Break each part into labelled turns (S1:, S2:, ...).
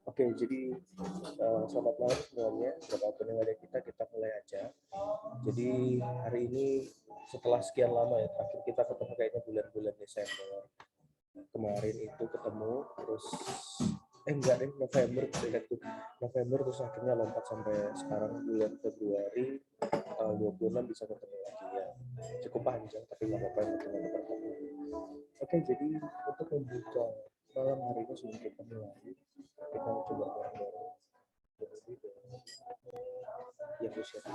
S1: Oke, jadi selamat malam semuanya. Berapapun yang ada kita mulai aja. Jadi hari ini setelah sekian lama ya, terakhir kita ketemu kayaknya bulan-bulan Desember kemarin itu ketemu, terus enggak deh November, November terus akhirnya lompat sampai sekarang bulan Februari 26 bisa ketemu lagi ya. Cukup panjang tapi nggak apa-apa yang penting ada pertemuan. Oke, jadi untuk membuka malam hari ini sebelum kita mulai, kita coba bareng-bareng berdiri dengan yang usia di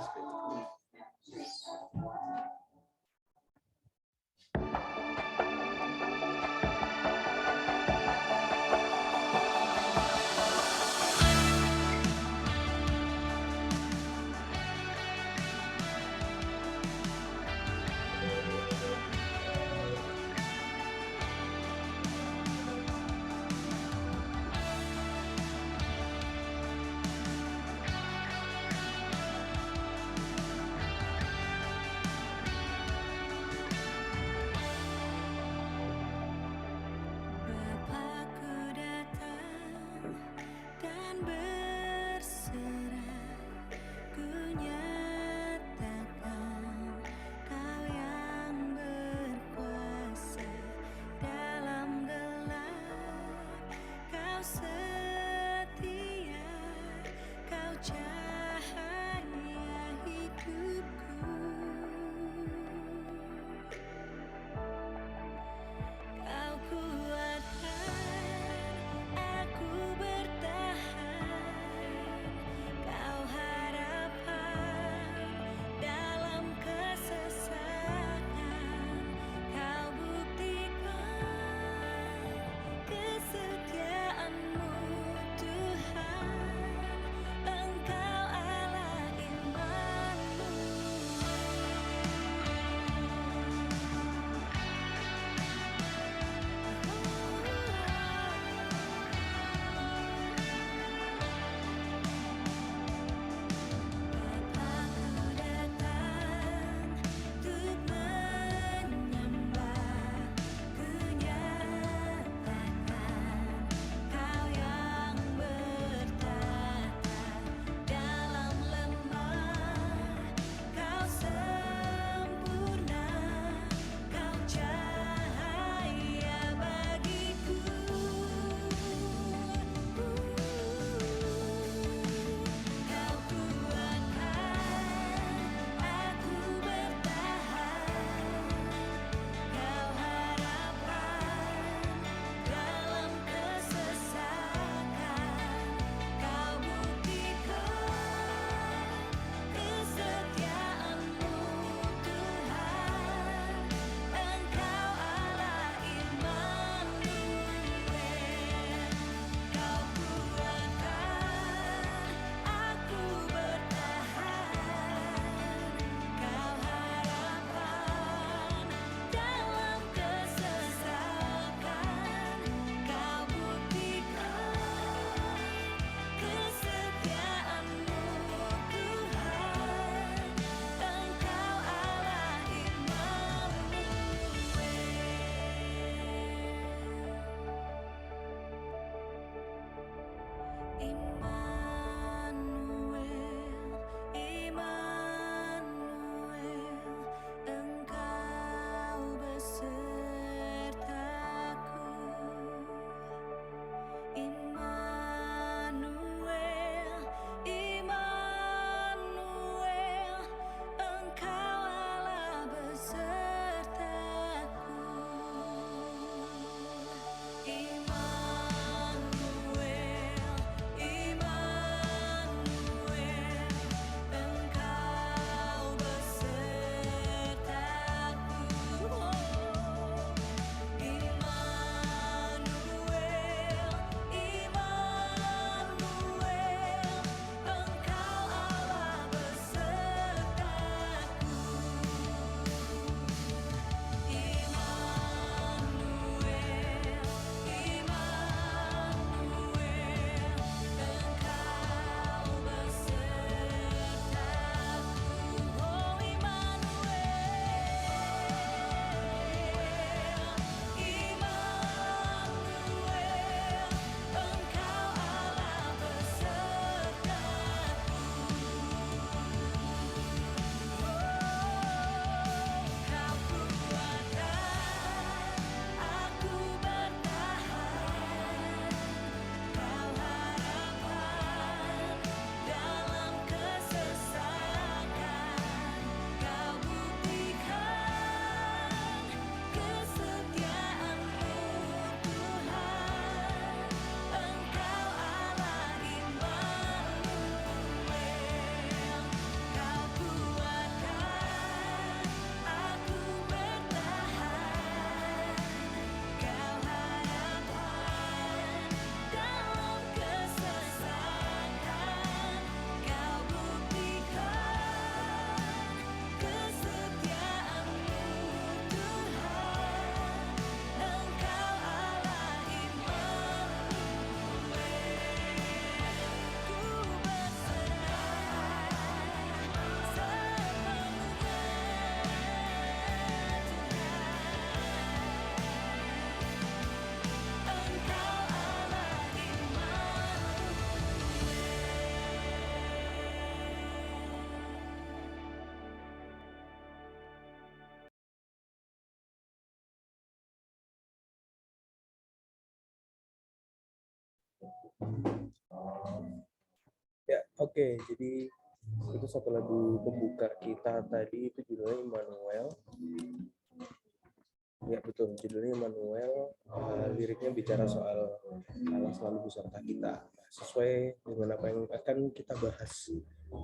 S2: Kesetiaanmu Tuhan, Engkau
S1: Ya, oke. Jadi itu satu lagu pembuka kita tadi, itu judulnya Immanuel. Ya betul, judulnya Immanuel. Liriknya bicara soal Allah selalu beserta kita. Sesuai dengan apa yang akan kita bahas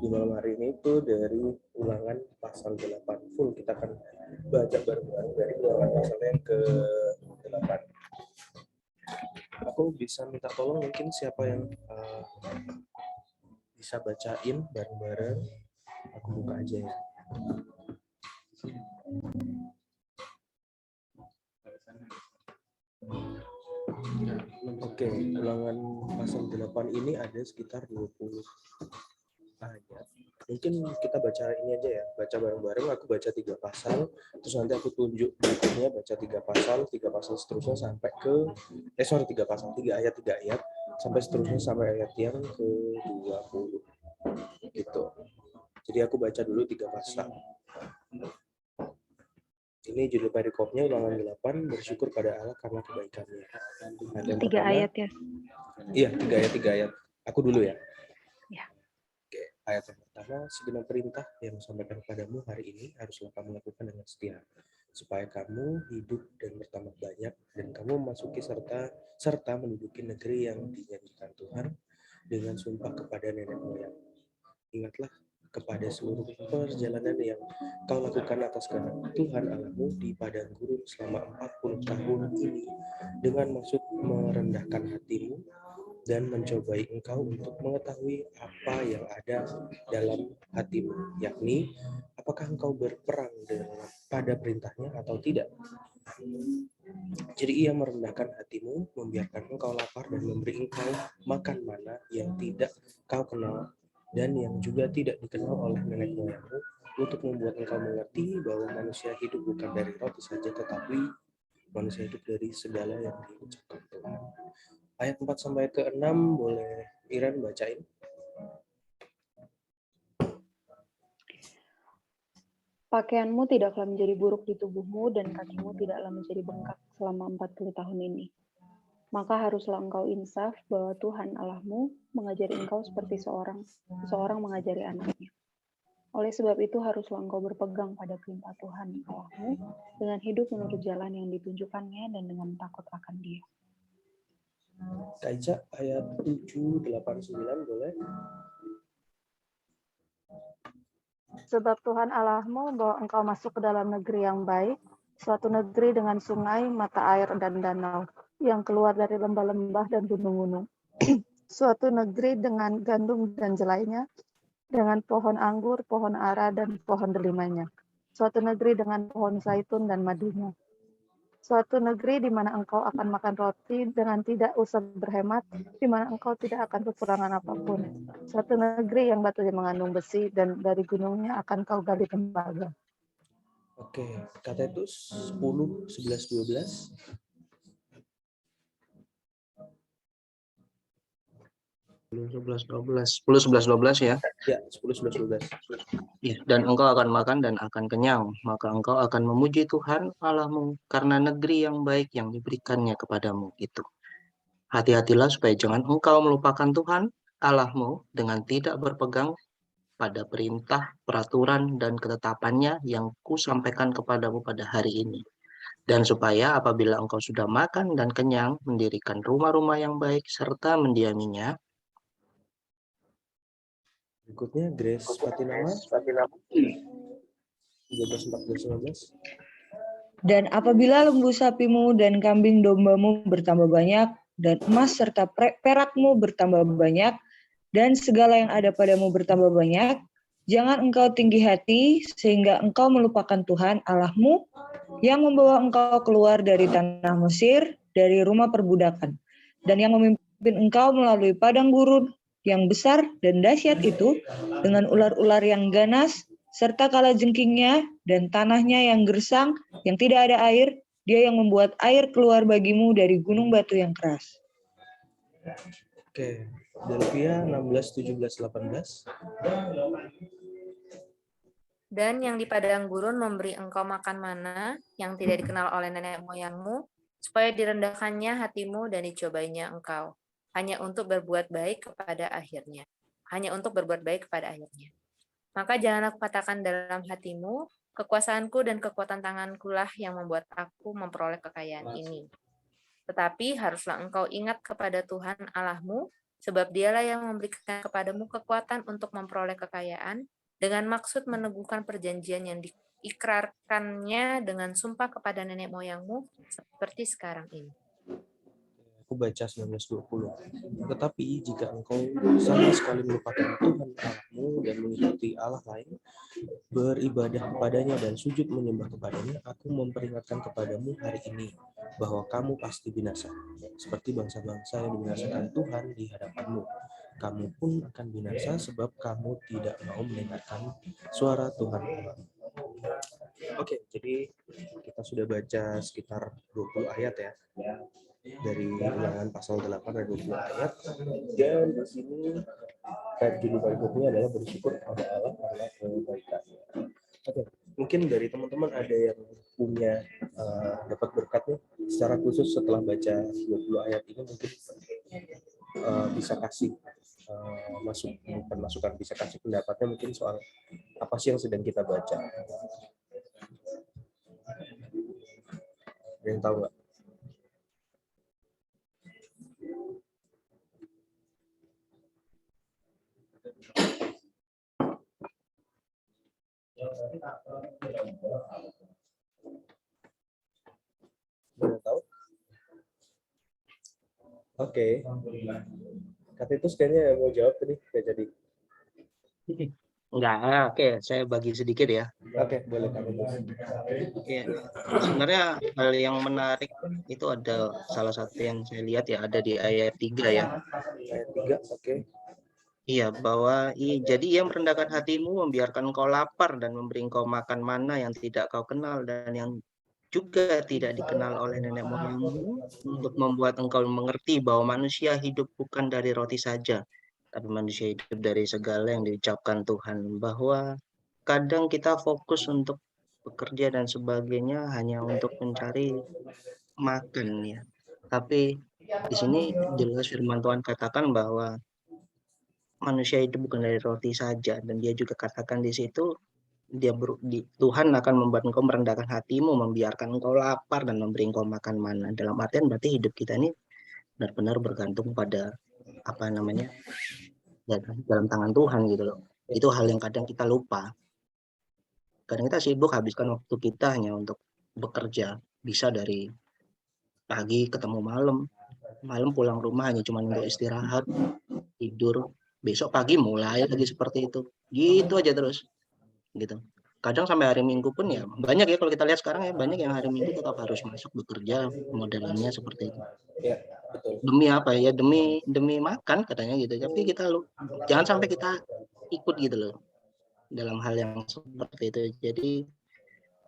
S1: di malam hari ini, itu dari Ulangan pasal 8 full. Kita akan baca bareng-bareng dari Ulangan pasal yang ke-8. Aku bisa minta tolong mungkin siapa yang bisa bacain bareng-bareng. Aku buka aja ya. Oke, Ulangan pasal 8 ini ada sekitar 20 ayat. Mungkin kita baca ini aja ya, baca bareng-bareng. Aku baca 3 pasal, terus nanti aku tunjuk berikutnya baca 3 pasal seterusnya sampai ke 3 pasal, 3 ayat, sampai seterusnya sampai ayat yang ke-20 gitu. Jadi aku baca dulu 3 pasal. Ini judul perikopnya Ulangan 8, bersyukur pada Allah karena kebaikannya. Ada yang
S2: 3
S1: pertama,
S2: ayat ya?
S1: Iya, 3 ayat. Aku dulu ya.
S2: Ya.
S1: Oke, ayat yang pertama, segenap perintah yang disampaikan kepadamu hari ini haruslah kamu lakukan dengan setia, supaya kamu hidup dan bertambah banyak, dan kamu memasuki serta menduduki negeri yang dijanjikan Tuhan dengan sumpah kepada nenek moyang. Ingatlah kepada seluruh perjalanan yang kau lakukan atas kehendak Tuhan Allahmu di padang gurun selama 40 tahun ini, dengan maksud merendahkan hatimu dan mencobai engkau untuk mengetahui apa yang ada dalam hatimu, yakni apakah engkau berperang pada perintahnya atau tidak. Jadi ia merendahkan hatimu, membiarkan engkau lapar dan memberi engkau makan mana yang tidak kau kenal dan yang juga tidak dikenal oleh nenek moyangmu, untuk membuat engkau mengerti bahwa manusia hidup bukan dari roti saja, tetapi manusia hidup dari segala yang diucapkan Tuhan. Ayat 4 sampai ke 6 boleh Iren bacain.
S2: Pakaianmu tidaklah menjadi buruk di tubuhmu dan kakimu tidaklah menjadi bengkak selama 40 tahun ini. Maka haruslah engkau insaf bahwa Tuhan Allahmu mengajari engkau seperti seseorang mengajari anaknya. Oleh sebab itu haruslah engkau berpegang pada perintah Tuhan Allahmu dengan hidup menurut jalan yang ditunjukkannya dan dengan takut akan Dia.
S1: Kak Ica, ayat 7, 8, 9 boleh.
S2: Sebab Tuhan Allahmu membawa engkau masuk ke dalam negeri yang baik, suatu negeri dengan sungai, mata air, dan danau, yang keluar dari lembah-lembah dan gunung-gunung. Suatu negeri dengan gandum dan jelainya, dengan pohon anggur, pohon ara, dan pohon delimanya. Suatu negeri dengan pohon zaitun dan madunya. Suatu negeri di mana engkau akan makan roti dengan tidak usah berhemat, di mana engkau tidak akan kekurangan apapun. Suatu negeri yang batunya mengandung besi dan dari gunungnya akan kau gali tembaga.
S1: Oke, kata itu 10, 11, 12.
S3: 10-11-12 ya.
S1: Ya, 10, 11, 12.
S3: Ya, dan engkau akan makan dan akan kenyang, maka engkau akan memuji Tuhan Allahmu karena negeri yang baik yang diberikannya kepadamu itu. Hati-hatilah supaya jangan engkau melupakan Tuhan Allahmu dengan tidak berpegang pada perintah, peraturan, dan ketetapannya yang kusampaikan kepadamu pada hari ini. Dan supaya apabila engkau sudah makan dan kenyang, mendirikan rumah-rumah yang baik serta mendiaminya.
S1: Berikutnya Grace Fatinama. 13, 14, 15.
S4: Dan apabila lembu sapimu dan kambing dombamu bertambah banyak, dan emas serta perakmu bertambah banyak, dan segala yang ada padamu bertambah banyak, jangan engkau tinggi hati, sehingga engkau melupakan Tuhan Allahmu, yang membawa engkau keluar dari tanah Mesir, dari rumah perbudakan, dan yang memimpin engkau melalui padang gurun yang besar dan dahsyat itu, dengan ular-ular yang ganas, serta kalajengkingnya, dan tanahnya yang gersang, yang tidak ada air, Dia yang membuat air keluar bagimu dari gunung batu yang keras.
S1: Oke, Delvia 16, 17, 18.
S5: Dan yang di padang gurun memberi engkau makan mana yang tidak dikenal oleh nenek moyangmu, supaya direndahkannya hatimu dan dicobainya engkau. hanya untuk berbuat baik kepada akhirnya. Hanya untuk berbuat baik kepada akhirnya. Maka janganlah katakan dalam hatimu, kekuasaanku dan kekuatan tangankulah yang membuat aku memperoleh kekayaan ini. Tetapi haruslah engkau ingat kepada Tuhan Allahmu, sebab dialah yang memberikan kepadamu kekuatan untuk memperoleh kekayaan, dengan maksud meneguhkan perjanjian yang diikrarkannya dengan sumpah kepada nenek moyangmu, seperti sekarang ini.
S1: Aku baca 19:20. Tetapi jika engkau sama sekali melupakan Tuhan Allahmu dan mengikuti Allah lain, beribadah kepadanya dan sujud menyembah kepadanya, aku memperingatkan kepadamu hari ini bahwa kamu pasti binasa, seperti bangsa-bangsa yang dibinasakan Tuhan di hadapanmu. Kamu pun akan binasa sebab kamu tidak mau mendengarkan suara Tuhan Allah. Oke, jadi kita sudah baca sekitar 20 ayat ya. Dari Ulangan pasal 8 dan 20 ayat. Dan di sini judul berikutnya adalah bersyukur kepada Allah karena kebaikannya. Oke, mungkin dari teman-teman ada yang punya dapat berkatnya secara khusus setelah baca 20 ayat ini, mungkin bisa kasih masukan, bisa kasih pendapatnya mungkin soal apa sih yang sedang kita baca. Ada yang tahu nggak? Boleh tahu? Oke. Kata itu kayaknya mau jawab tadi, nggak jadi.
S3: Enggak, oke, saya bagi sedikit ya.
S1: Oke, boleh Kak Titus.
S3: Ya, sebenarnya hal yang menarik itu ada salah satu yang saya lihat ya, ada di ayat 3 ya.
S1: Ayat 3, oke.
S3: Iya, bahwa jadi ia merendahkan hatimu, membiarkan engkau lapar dan memberi engkau makan mana yang tidak kau kenal dan yang juga tidak dikenal oleh nenek moyangmu, untuk membuat engkau mengerti bahwa manusia hidup bukan dari roti saja, tapi manusia hidup dari segala yang diucapkan Tuhan. Bahwa kadang kita fokus untuk bekerja dan sebagainya hanya untuk mencari makan ya. Tapi di sini jelas firman Tuhan katakan bahwa manusia hidup bukan dari roti saja, dan dia juga katakan di situ Tuhan akan membuat engkau merendahkan hatimu, membiarkan engkau lapar dan memberi engkau makan mana. Dalam artian berarti hidup kita ini benar-benar bergantung pada apa namanya, dalam tangan Tuhan gitu loh. Itu hal yang kadang kita lupa. Kadang kita sibuk habiskan waktu kita hanya untuk bekerja, bisa dari pagi ketemu malam pulang rumah hanya cuma untuk istirahat, tidur, besok pagi mulai lagi seperti itu, gitu aja terus gitu. Kadang sampai hari Minggu pun ya banyak ya, kalau kita lihat sekarang ya banyak yang hari Minggu tetap harus masuk bekerja, modelannya seperti itu.
S1: Ya, betul.
S3: Demi apa ya, demi makan katanya gitu. Tapi kita jangan sampai kita ikut gitu loh dalam hal yang seperti itu. Jadi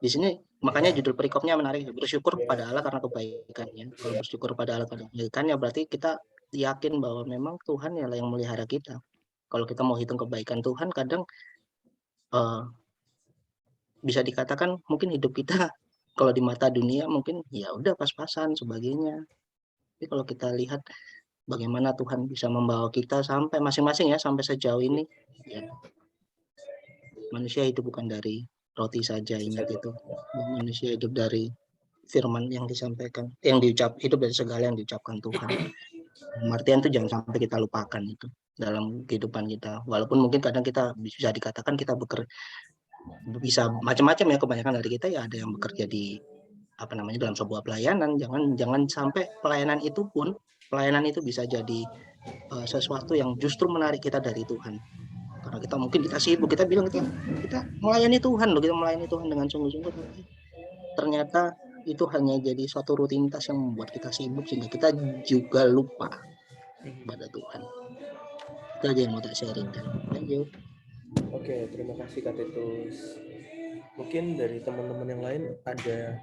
S3: di sini makanya judul perikopnya menarik, bersyukur pada Allah karena kebaikannya. Kalau bersyukur pada Allah karena kebaikannya berarti kita yakin bahwa memang Tuhan yang melihara kita. Kalau kita mau hitung kebaikan Tuhan, kadang bisa dikatakan mungkin hidup kita kalau di mata dunia mungkin ya udah pas-pasan sebagainya. Tapi kalau kita lihat bagaimana Tuhan bisa membawa kita sampai masing-masing ya sampai sejauh ini, ya manusia hidup bukan dari roti saja, ingat itu. Manusia hidup dari firman yang disampaikan, yang hidup dari segala yang diucapkan Tuhan. Artian itu jangan sampai kita lupakan itu dalam kehidupan kita. Walaupun mungkin kadang kita bisa dikatakan kita bisa macam-macam ya, kebanyakan dari kita ya ada yang bekerja di apa namanya dalam sebuah pelayanan. Jangan sampai pelayanan itu bisa jadi sesuatu yang justru menarik kita dari Tuhan, karena kita sibuk, kita bilang kita melayani Tuhan loh, kita melayani Tuhan dengan sungguh-sungguh, tapi ternyata itu hanya jadi suatu rutinitas yang membuat kita sibuk sehingga kita juga lupa pada Tuhan. Itu aja yang mau tak sharingkan. Thank you.
S1: Oke, terima kasih Kak Titus. Mungkin dari teman-teman yang lain ada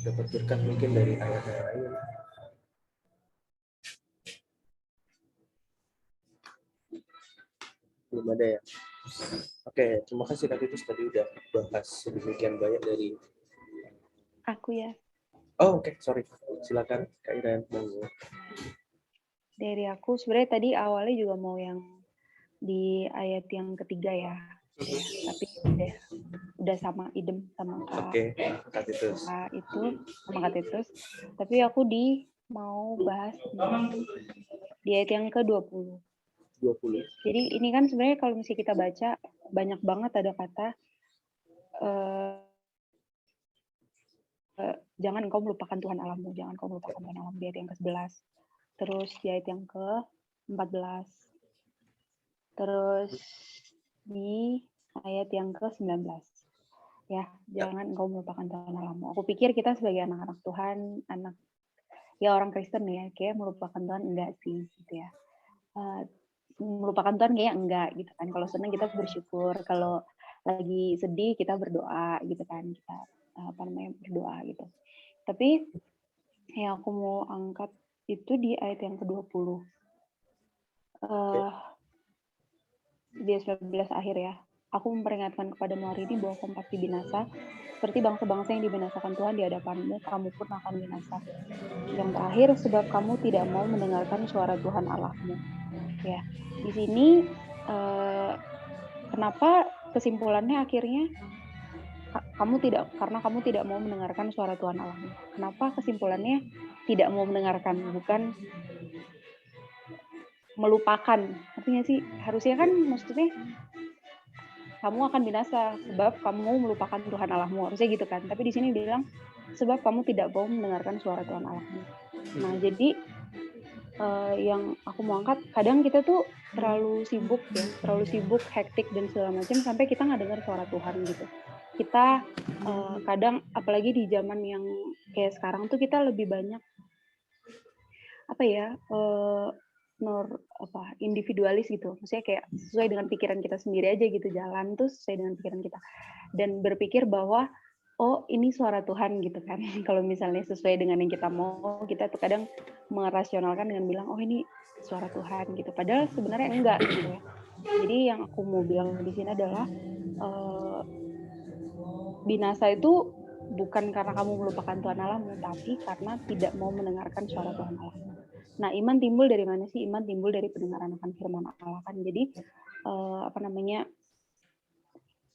S1: dapat berkat mungkin dari ayat yang lain. Belum ada ya? Oke, terima kasih Kak Titus tadi udah bahas sedemikian banyak dari.
S6: Aku ya.
S1: Oh, oke, sorry. Silakan Kak Iren.
S6: Dari aku sebenarnya tadi awalnya juga mau yang di ayat yang ketiga ya. Tapi udah sama idem sama
S1: Oke, Kak Titus.
S6: sama Kak Titus. Tapi aku mau bahas di ayat yang ke-20.
S1: 20.
S6: Jadi ini kan sebenarnya kalau misalnya kita baca banyak banget ada kata jangan engkau melupakan Tuhan Allahmu, jangan engkau melupakan Tuhan Allahmu, di ayat yang ke-11. Terus di ayat yang ke-14. Terus di ayat yang ke-19. Ya, jangan engkau melupakan Tuhan Allahmu. Aku pikir kita sebagai anak-anak Tuhan, ya orang Kristen ya, kayak melupakan Tuhan enggak sih gitu ya. Melupakan Tuhan kayak enggak gitu kan. Kalau senang kita bersyukur, kalau lagi sedih kita berdoa gitu kan. Kita berdoa gitu. Tapi yang aku mau angkat itu di ayat yang ke-20. Di ayat 19 akhir ya. Aku memperingatkan kepadamu hari ini bahwa kamu pasti binasa. Seperti bangsa-bangsa yang dibinasakan Tuhan di hadapanmu, kamu pun akan binasa. Yang terakhir, sebab kamu tidak mau mendengarkan suara Tuhan Allahmu. Ya, di sini kenapa kesimpulannya akhirnya karena kamu tidak mau mendengarkan suara Tuhan Allahmu. Kenapa kesimpulannya tidak mau mendengarkan, bukan melupakan? Artinya sih harusnya kan maksudnya kamu akan binasa sebab kamu melupakan Tuhan Allahmu, harusnya gitu kan. Tapi di sini bilang sebab kamu tidak mau mendengarkan suara Tuhan Allahmu. Nah, jadi yang aku mau angkat, kadang kita tuh terlalu sibuk, hektik dan segala macam sampai kita nggak dengar suara Tuhan gitu. Kita kadang apalagi di zaman yang kayak sekarang tuh kita lebih banyak individualis gitu. Maksudnya kayak sesuai dengan pikiran kita sendiri aja gitu, jalan tuh sesuai dengan pikiran kita. Dan berpikir bahwa oh ini suara Tuhan gitu kan. Kalau misalnya sesuai dengan yang kita mau, kita tuh kadang merasionalkan dengan bilang oh ini suara Tuhan gitu. Padahal sebenarnya enggak gitu ya. Jadi yang aku mau bilang di sini adalah binasa itu bukan karena kamu melupakan Tuhan Allahmu, tapi karena tidak mau mendengarkan suara Tuhan Allahmu. Nah, iman timbul dari mana sih? Iman timbul dari pendengaran akan firman Allah kan. Jadi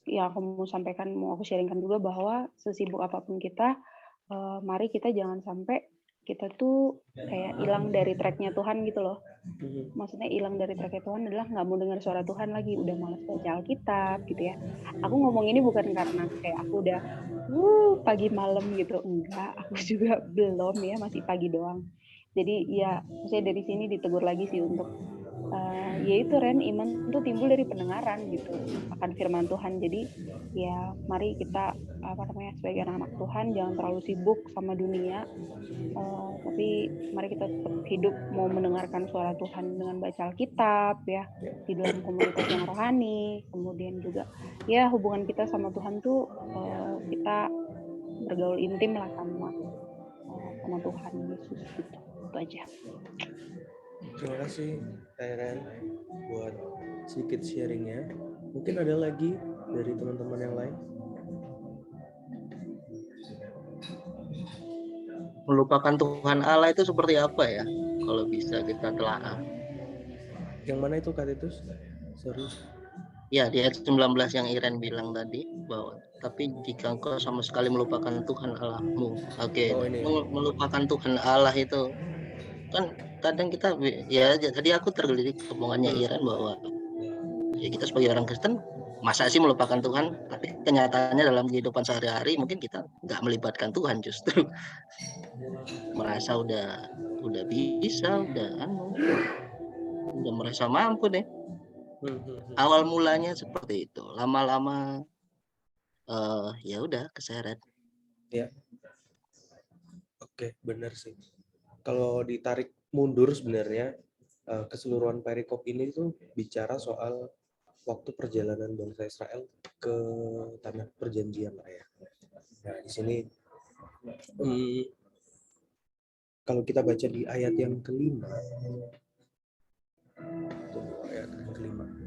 S6: ya aku mau sampaikan, mau aku sharingkan juga bahwa sesibuk apapun kita, mari kita jangan sampai kita tuh kayak hilang dari tracknya Tuhan gitu loh. Maksudnya hilang dari tracknya Tuhan adalah nggak mau dengar suara Tuhan lagi, udah malas baca Alkitab gitu ya. Aku ngomong ini bukan karena kayak aku udah pagi malam gitu, enggak, aku juga belum ya, masih pagi doang. Jadi ya saya dari sini ditegur lagi sih untuk yaitu Ren, iman itu timbul dari pendengaran gitu akan firman Tuhan. Jadi ya mari kita sebagai anak-anak Tuhan jangan terlalu sibuk sama dunia, tapi mari kita tetap hidup mau mendengarkan suara Tuhan dengan baca Alkitab ya, di dalam komunitas yang rohani. Kemudian juga ya hubungan kita sama Tuhan tuh kita bergaul intim lah sama Tuhan Yesus gitu. Itu aja.
S1: Terima kasih Tairen buat sedikit sharingnya. Mungkin ada lagi dari teman-teman yang lain?
S3: Melupakan Tuhan Allah itu seperti apa ya? Kalau bisa kita telaah.
S1: Yang mana itu Kak Titus? Sorry.
S3: Ya, di ayat 19 yang Iren bilang tadi bahwa tapi jika engkau sama sekali melupakan Tuhan Allahmu. Oke, melupakan Tuhan Allah itu kan kadang kita ya tadi aku tergelitik omongannya Iren bahwa ya kita sebagai orang Kristen masa sih melupakan Tuhan, tapi kenyataannya dalam kehidupan sehari-hari mungkin kita nggak melibatkan Tuhan, justru merasa udah bisa, udah merasa mampu deh. Awal mulanya seperti itu, lama-lama ya udah keseret.
S1: Ya, oke, benar sih. Kalau ditarik mundur sebenarnya keseluruhan perikop ini tuh bicara soal waktu perjalanan bangsa Israel ke tanah perjanjian lah ya. Nah di sini kalau kita baca di ayat yang kelima,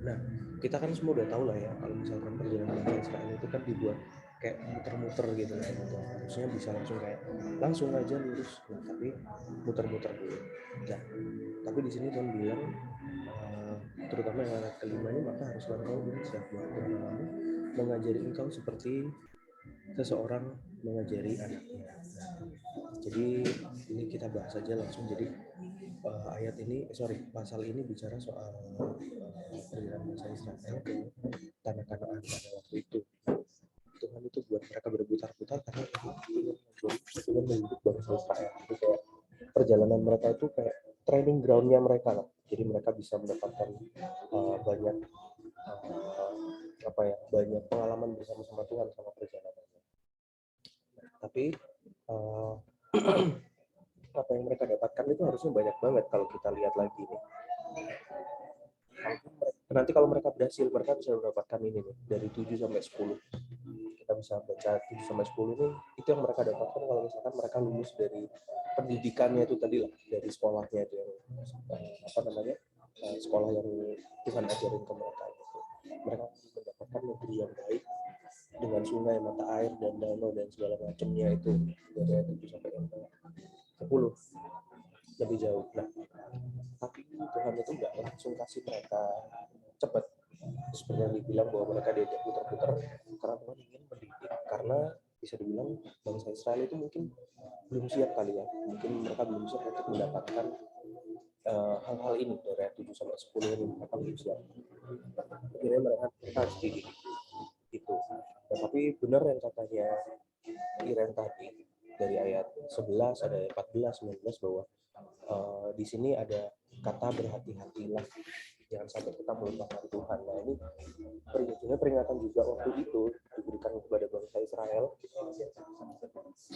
S1: nah kita kan semua udah tahu lah ya kalau misalkan perjalanan bangsa Israel itu kan dibuat kayak muter-muter gitu lah gitu. Harusnya bisa langsung aja lurus, nah, tapi muter-muter dulu. Nah, tapi Tapi di sini Tuhan bilang, terutama yang ayat kelima ini, maka haruslah engkau bersiap Tuhan Allahmu mengajari engkau seperti seseorang mengajari anaknya. Jadi ini kita bahas saja langsung. Jadi pasal ini bicara soal perjalanan bangsa Israel ke tanah Kanaan pada waktu itu. Tuhan itu buat mereka berputar-putar karena Tuhan mendidik bangsa Israel. Jadi kayak perjalanan mereka itu kayak training groundnya mereka lah. Jadi mereka bisa mendapatkan banyak banyak pengalaman bersama-sama Tuhan sama perjalanannya. Tapi apa yang mereka dapatkan itu harusnya banyak banget kalau kita lihat lagi nih. Nanti kalau mereka berhasil, mereka bisa mendapatkan ini nih, dari 7 sampai 10. Kita bisa baca 7 sampai 10 nih, itu yang mereka dapatkan kalau misalkan mereka lulus dari pendidikannya itu tadi lah, dari sekolahnya itu yang sekolah yang Tuhan ajarin ke mereka gitu. Mereka mendapatkan negeri yang baik dengan sungai, mata air, dan danau dan segala macamnya itu dari 7 sampai 10 lebih jauh. Nah, tapi Tuhan itu nggak langsung kasih mereka cepat. Seperti yang dibilang bahwa mereka diajak putar-putar karena Tuhan ingin mendidik. Karena bisa dibilang bangsa Israel itu mungkin belum siap kali ya. Mungkin mereka belum siap untuk mendapatkan hal-hal ini dari ayat 7 sampai 10 ini, mereka belum siap. Akhirnya mereka harus dididik gitu. Nah, tapi benar yang katanya Iren tadi dari ayat 11 ada ayat 14 19 bahwa di sini ada kata berhati-hatilah, jangan sampai kita melupakan Tuhan. Nah, ini peringatan juga waktu itu diberikan kepada bangsa Israel.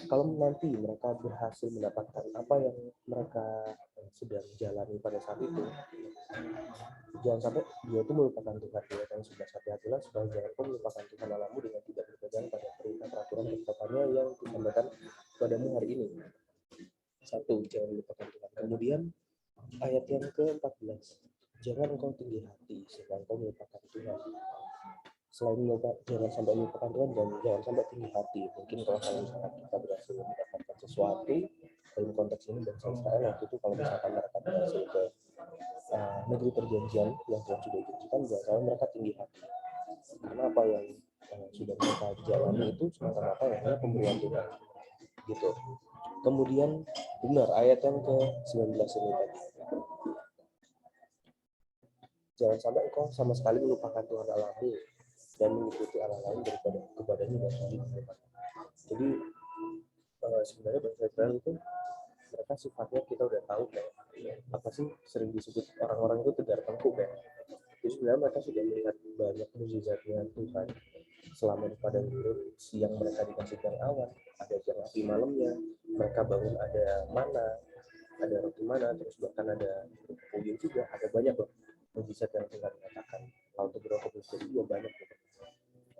S1: Kalau nanti mereka berhasil mendapatkan apa yang mereka sedang jalani pada saat itu, jangan sampai dia itu melupakan Tuhan. Dia yang sudah hati-hatilah supaya jangan kau melupakan Tuhan Allahmu dengan tidak berpegang pada perintah peraturan ketatannya yang disampaikan padamu hari ini. 1, jangan lupakan Tuhan. Kemudian ayat yang ke-14, jangan engkau tinggi hati sehingga engkau melupakan Tuhan. Selain jangan sampai melupakan Tuhan dan jangan sampai tinggi hati. Mungkin kalau misalkan kita berhasil mendapatkan sesuatu dalam konteks ini bangsa Israel waktu itu, kalau misalkan mereka berhasil ke negeri perjanjian yang Tuhan sudah janjikan, jangan sampai mereka tinggi hati. Karena apa yang sudah mereka jalani itu semata-mata hanya pemberian Tuhan. Gitu. Kemudian benar ayat yang ke-19 ini tadi. Jangan sampai engkau sama sekali melupakan Tuhan Allahmu dan mengikuti Allah lain daripada kepadanya dan sujud kepada. Jadi sebenarnya bangsa Israel itu mereka sifatnya kita udah tahu kayak apa sih, sering disebut orang-orang itu tegar tengkuk ya. Jadi sebenarnya mereka sudah melihat banyak mukjizatnya Tuhan selama di padang gurun. Siang mereka dikasihkan awan, ada siang api malamnya, mereka bangun ada mana, ada roti mana, terus bahkan ada puyuh juga, ada banyak loh mukjizat yang Tuhan nyatakan. Laut berapa jadi juga banyak loh.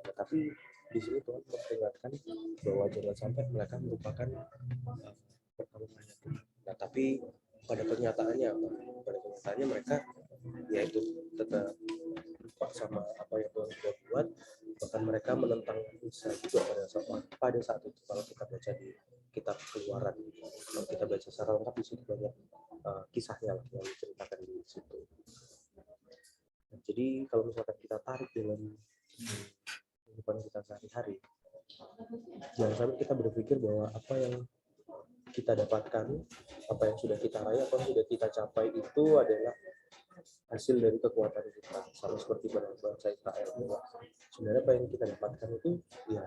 S1: Nah, tapi di sini Tuhan memperingatkan bahwa jangan sampai mereka melupakan pertolongannya Tuhan. Nah, tapi pada kenyataannya mereka yaitu tetap lupa sama apa yang Tuhan sudah buat. Bahkan mereka menentang Musa juga pada saat itu. Kalau kita baca di kitab Keluaran, kalau kita baca secara lengkap di situ banyak kisahnya lah yang diceritakan di situ. Nah, jadi kalau misalkan kita tarik dalam kehidupan kita sehari-hari, jangan sampai kita berpikir bahwa apa yang kita dapatkan, apa yang sudah kita raih, apa yang sudah kita capai itu adalah hasil dari kekuatan kita. Sama seperti pada bangsa Israel, sebenarnya apa yang kita dapatkan itu ya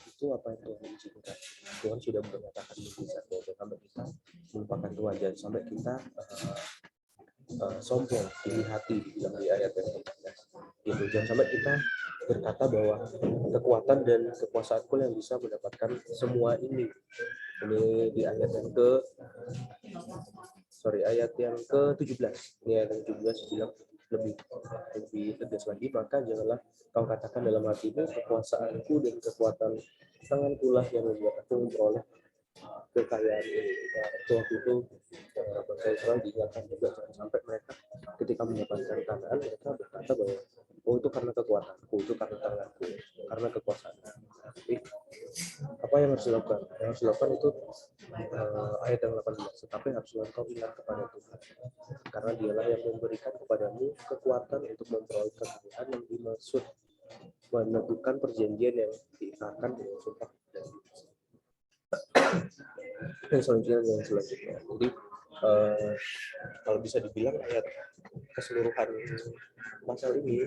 S1: itu apa yang Tuhan izinkan. Tuhan sudah menyatakan mukjizat, jangan sampai kita melupakan Tuhan, jangan sampai kita sombong, tinggi hati yang di ayat yang gitu. Jangan sampai kita berkata bahwa kekuatan dan kekuasaanku yang bisa mendapatkan semua ini. Ini di ayat yang ayat yang ke-17. Ini ayat yang ke-17 bilang lebih tegas lagi, maka janganlah kau katakan dalam hatimu kekuasaanku dan kekuatan tanganku lah yang membuat aku memperoleh kekayaan ini. Nah, waktu itu bangsa Israel diingatkan juga jangan sampai mereka ketika mendapatkan Kanaan mereka berkata bahwa oh itu karena kekuatanku, itu karena tanganku, karena kekuasaanku. Jadi apa yang harus dilakukan? Yang harus dilakukan itu ayat yang 18. Tetapi harus engkau ingat kepada Tuhan. karena dialah yang memberikan kepadamu kekuatan untuk memperoleh kekayaan yang dimaksud, meneguhkan perjanjian yang diikatkan dengan sumpah dan yang selanjutnya. Jadi kalau bisa dibilang ayat keseluruhan pasal ini,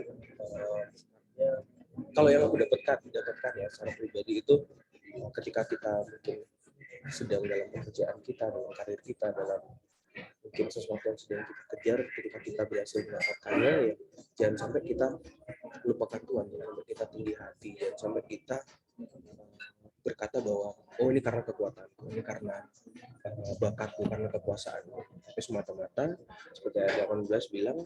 S1: kalau yang aku dapatkan ya secara pribadi itu, ketika kita mungkin sedang dalam pekerjaan kita, dalam karir kita, dalam mungkin sesuatu yang sedang kita kejar, ketika kita berhasil mendapatkannya, ya jangan sampai kita lupakan Tuhan, jangan sampai kita tinggi hati, jangan sampai kita berkata bahwa oh ini karena kekuatanku, ini karena bakatku, karena kekuasaanku. Tapi semata-mata seperti ayat 18 bilang,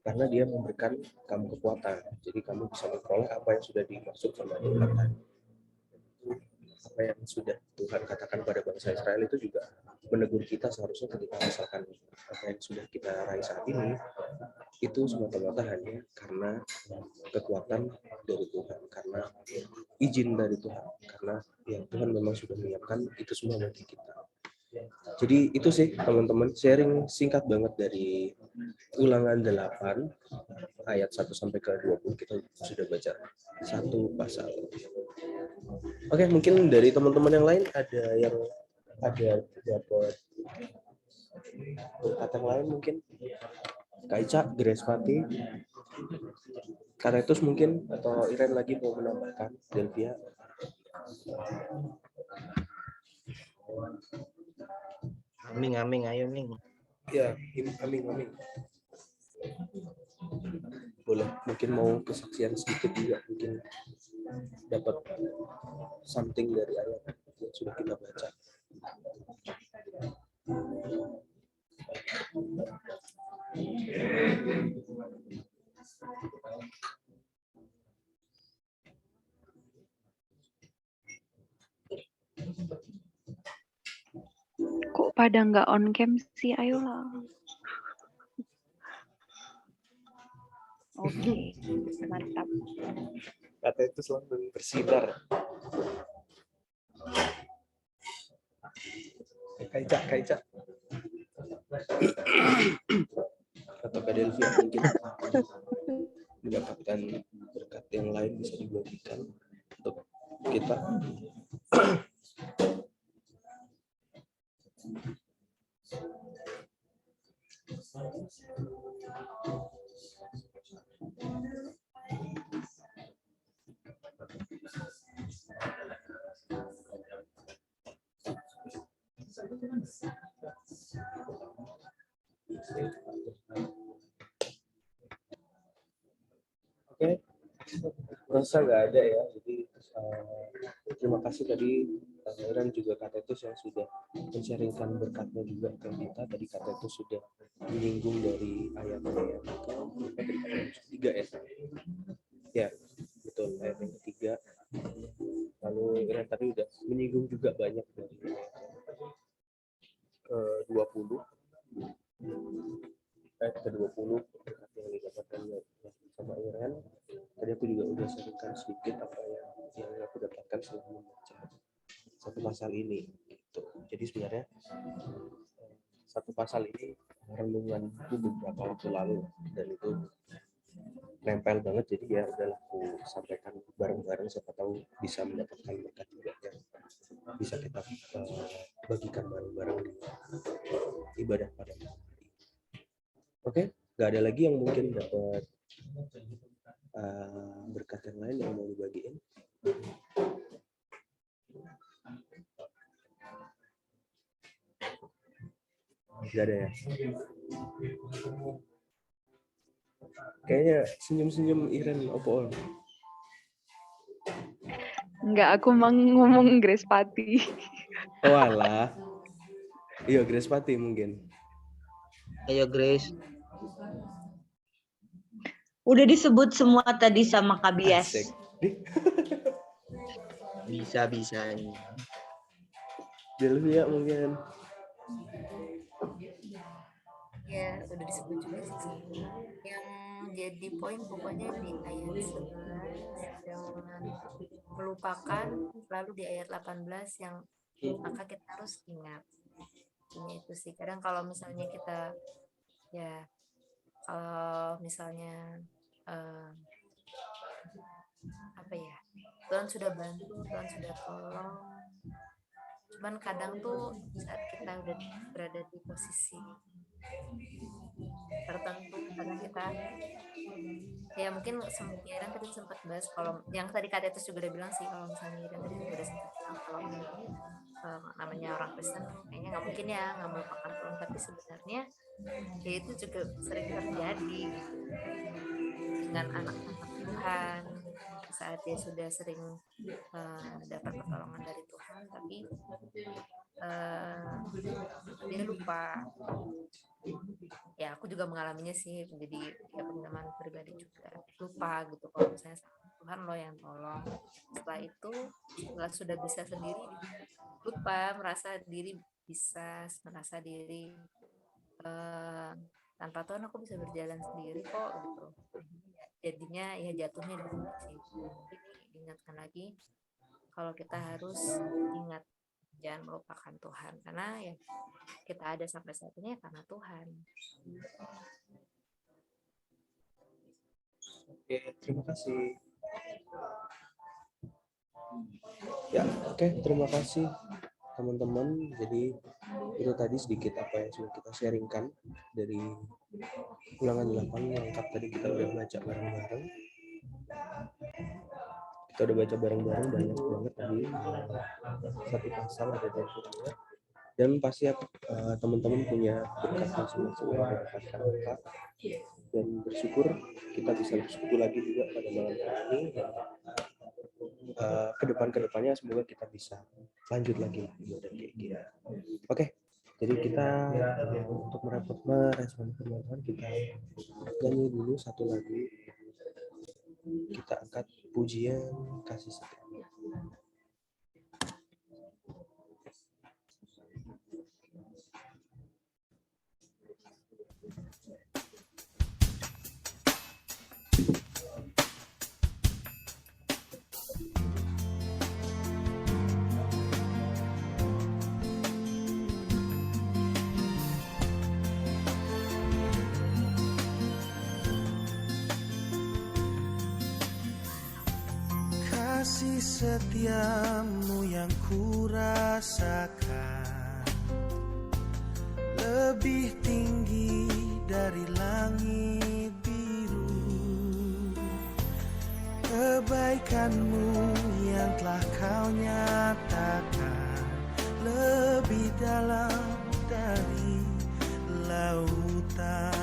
S1: karena dia memberikan kamu kekuatan, jadi kamu bisa memperoleh apa yang sudah dimaksud sama Tuhan. Apa yang sudah Tuhan katakan pada bangsa Israel itu juga menegur kita seharusnya ketika misalkan apa yang sudah kita raih saat ini itu semata-mata hanya karena kekuatan dari Tuhan, karena izin dari Tuhan, karena yang Tuhan memang sudah menyiapkan itu semua bagi kita. Jadi itu sih teman-teman, sharing singkat banget dari Ulangan 8 ayat 1 sampai ke 20, kita sudah baca satu pasal. Oke, mungkin dari teman-teman yang lain ada yang dapat kata yang lain, mungkin Kak Ica, Grace Pati, Karetus mungkin, atau Iren lagi mau menambahkan, Delvia.
S3: Aming, ayo nih.
S1: Ya, amin. Boleh, mungkin mau kesaksian sedikit juga, mungkin dapat something dari ayat yang sudah kita baca.
S6: Kok pada nggak on cam sih? Ayolah. Oke, mantap.
S1: Kata itu selalu bersinar. Kaica. Atau Kak Delvia mungkin mendapatkan berkat yang lain bisa dibagikan untuk kita. Oke, rasa nggak ada ya. Jadi terima kasih tadi Iren juga Kak Tetus yang sudah men-sharingkan berkatnya juga ke kita. Tadi Kak Tetus sudah menyinggung dari ayat-ayat ketiga ya. Ya, betul, ayat yang ketiga. Lalu Iren tadi udah menyinggung juga banyak dari ke-20. Ayat ke-20 berkat yang didapatkan sama Iren. Tadi aku juga udah sharingkan sedikit apa yang aku dapatkan setelah membaca satu pasal ini gitu. Jadi sebenarnya satu pasal ini renunganku beberapa waktu lalu dan itu nempel banget, jadi ya udahlah aku sampaikan bareng-bareng, siapa tahu bisa mendapatkan berkat juga yang bisa kita bagikan bareng-bareng di ibadah pada malam hari. Oke, nggak ada lagi yang mungkin dapat berkat yang lain yang mau dibagiin. Nggak ada ya? Kayaknya senyum-senyum Iren opo.
S6: Enggak, aku mau ngomong Grace Pati.
S1: Oh alah. Iya, Grace Pati mungkin.
S3: Ayo Grace.
S4: Udah disebut semua tadi sama Kak Bias.
S1: Asik.
S3: Bisa.
S1: Delvia mungkin.
S5: Ya, udah disebut juga sih. Yang jadi poin pokoknya di ayat 11 jangan melupakan, lalu di ayat 18 yang maka kita harus ingat. Ini itu sih. Kadang kalau misalnya kita ya kalau misalnya apa ya, Tuhan sudah bantu, Tuhan sudah tolong, cuman kadang tuh saat kita udah berada di posisi tertentu, kadang kita ya mungkin Iren tadi sempat bahas, kalau yang tadi Kak Detus juga udah bilang sih, kalau misalnya Iren tadi juga udah sempat bilang kalau namanya orang Kristen kayaknya nggak mungkin ya nggak melupakan Tuhan, tapi sebenarnya ya itu juga sering terjadi gitu dengan anak-anak Tuhan saat dia sudah sering dapat pertolongan dari Tuhan, tapi dia lupa. Ya aku juga mengalaminya sih, menjadi ya pengalaman pribadi juga, lupa gitu kalau misalnya Tuhan lo yang tolong. Setelah itu setelah sudah bisa sendiri, lupa, merasa diri bisa, merasa diri tanpa Tuhan aku bisa berjalan sendiri kok gitu. Jadinya ya jatuhnya di situ. Jadi diingatkan lagi kalau kita harus ingat jangan melupakan Tuhan, karena ya kita ada sampai saat ini ya karena Tuhan.
S1: Oke, terima kasih. Ya, oke, terima kasih teman-teman. Jadi itu tadi sedikit apa yang sudah kita sharingkan dari Ulangan 8 yang lengkap tadi kita udah baca bareng-bareng. Kita udah baca bareng-bareng banyak banget tadi, satu pasal ada dari firman. Dan pasti teman-teman punya berkat masing-masing yang didapatkan Kak. Dan bersyukur kita bisa bersekutu lagi juga pada malam hari ini. Kedepannya semoga kita bisa lanjut lagi dan kayak gitu. Oke, jadi kita untuk merespon firman Tuhan, kita nyanyi dulu satu lagu. Kita angkat pujian kasih setia.
S7: Kasih setiamu yang kurasakan lebih tinggi dari langit biru. Kebaikanmu yang telah kau nyatakan lebih dalam dari lautan.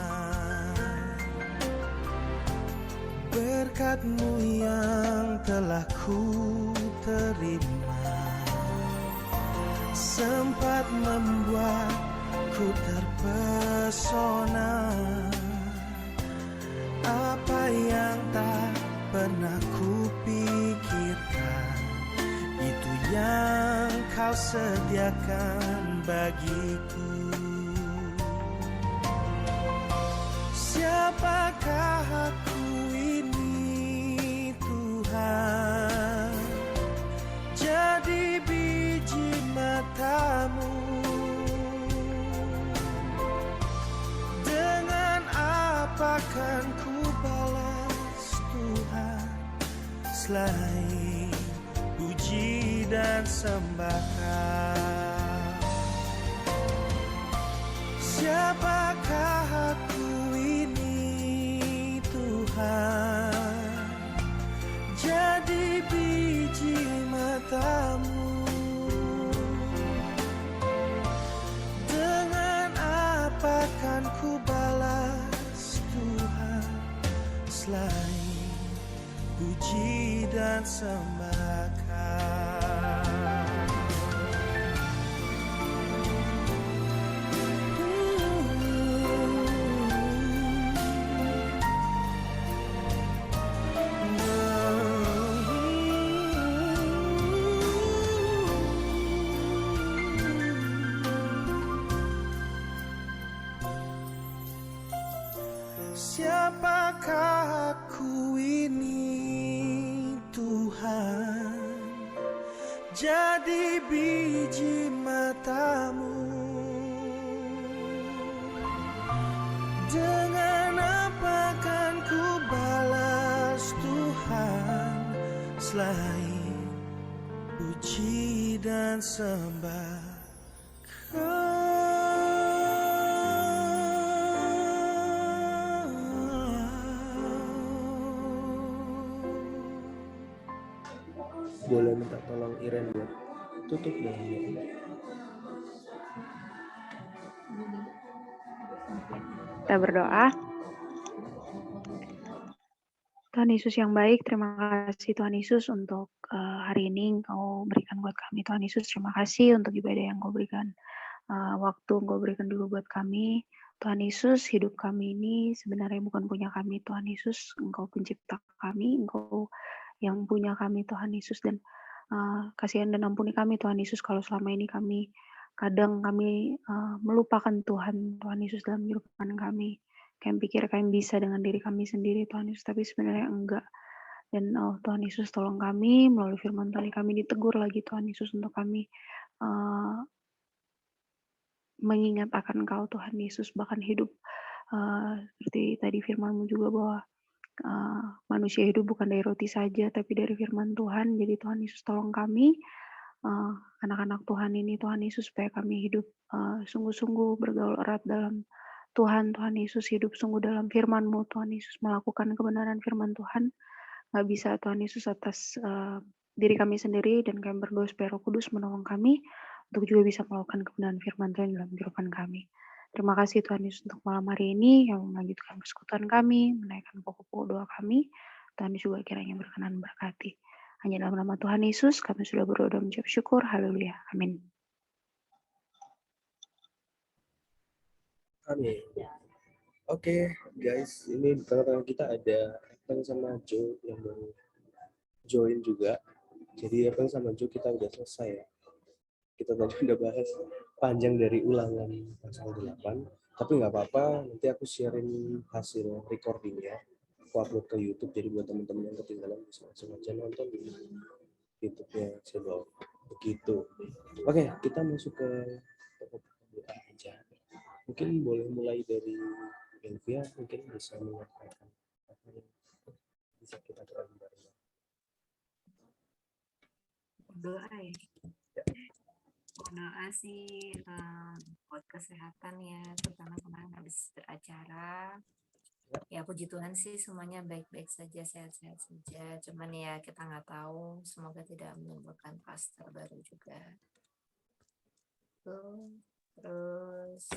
S7: Berkat-Mu yang telah ku terima sempat membuatku terpesona. Apa yang tak pernah ku pikirkan, itu yang kau sediakan bagiku. Siapakah aku ini Tuhan, jadi biji mata-Mu. Dengan apa kan ku balas Tuhan, selain puji dan sembahan. Siapakah aku ini Tuhan, jadi biji mata-Mu. Dengan apa kan ku balas Tuhan, selain puji dan sembahan. Siapakah aku ini Tuhan, jadi biji mata-Mu. selain puji dan sembah
S1: Boleh minta tolong Iren buat tutup dong.
S6: Kita berdoa. Tuhan Yesus yang baik, terima kasih Tuhan Yesus untuk hari ini Engkau berikan buat kami. Tuhan Yesus, terima kasih untuk ibadah yang Engkau berikan. Waktu Engkau berikan dulu buat kami. Tuhan Yesus, hidup kami ini sebenarnya bukan punya kami. Tuhan Yesus, Engkau pencipta kami, Engkau yang punya kami Tuhan Yesus. Dan kasihan dan ampuni kami Tuhan Yesus kalau selama ini kami melupakan Tuhan Yesus dalam kehidupan kami. Kami pikir kami bisa dengan diri kami sendiri Tuhan Yesus, tapi sebenarnya enggak. Dan Tuhan Yesus tolong kami melalui firman Tuhan kami ditegur lagi Tuhan Yesus untuk kami mengingat akan Engkau Tuhan Yesus, bahkan hidup seperti tadi firman-Mu juga bahwa manusia hidup bukan dari roti saja tapi dari firman Tuhan. Jadi Tuhan Yesus tolong kami anak-anak Tuhan ini Tuhan Yesus supaya kami hidup sungguh-sungguh bergaul erat dalam Tuhan Yesus, hidup sungguh dalam firman-Mu Tuhan Yesus, melakukan kebenaran firman Tuhan. Nggak bisa Tuhan Yesus atas diri kami sendiri, dan kami berdoa supaya Roh Kudus menolong kami untuk juga bisa melakukan kebenaran firman Tuhan dalam kehidupan kami. Terima kasih Tuhan Yesus untuk malam hari ini yang melanjutkan persekutuan kami, menaikkan pokok-pokok doa kami. Tuhan juga kiranya berkenan berkati. Hanya dalam nama Tuhan Yesus kami sudah berdoa dan mengucap syukur. Haleluya. Amin.
S1: Amin. Oke, guys, ini di tengah-tengah kita ada Epeng sama Jo yang baru join juga. Jadi Epeng sama Jo kita udah selesai ya. Kita tadi udah bahas panjang dari ulangan pasal 8, tapi nggak apa-apa, nanti aku sharing hasil recordingnya, aku upload ke YouTube, jadi buat teman-teman yang ketinggalan bisa langsung aja nonton di YouTube-nya Sebab. Begitu. Oke, kita masuk ke topik doa aja. Mungkin boleh mulai dari Elvia, mungkin bisa menyampaikan apa yang bisa kita doa bareng.
S5: Doa ya. Doa sih buat kesehatan ya, terutama kemarin habis beracara. Ya puji Tuhan sih semuanya baik-baik saja, sehat-sehat saja. Cuman ya kita nggak tahu, semoga tidak menimbulkan klaster baru juga. Terus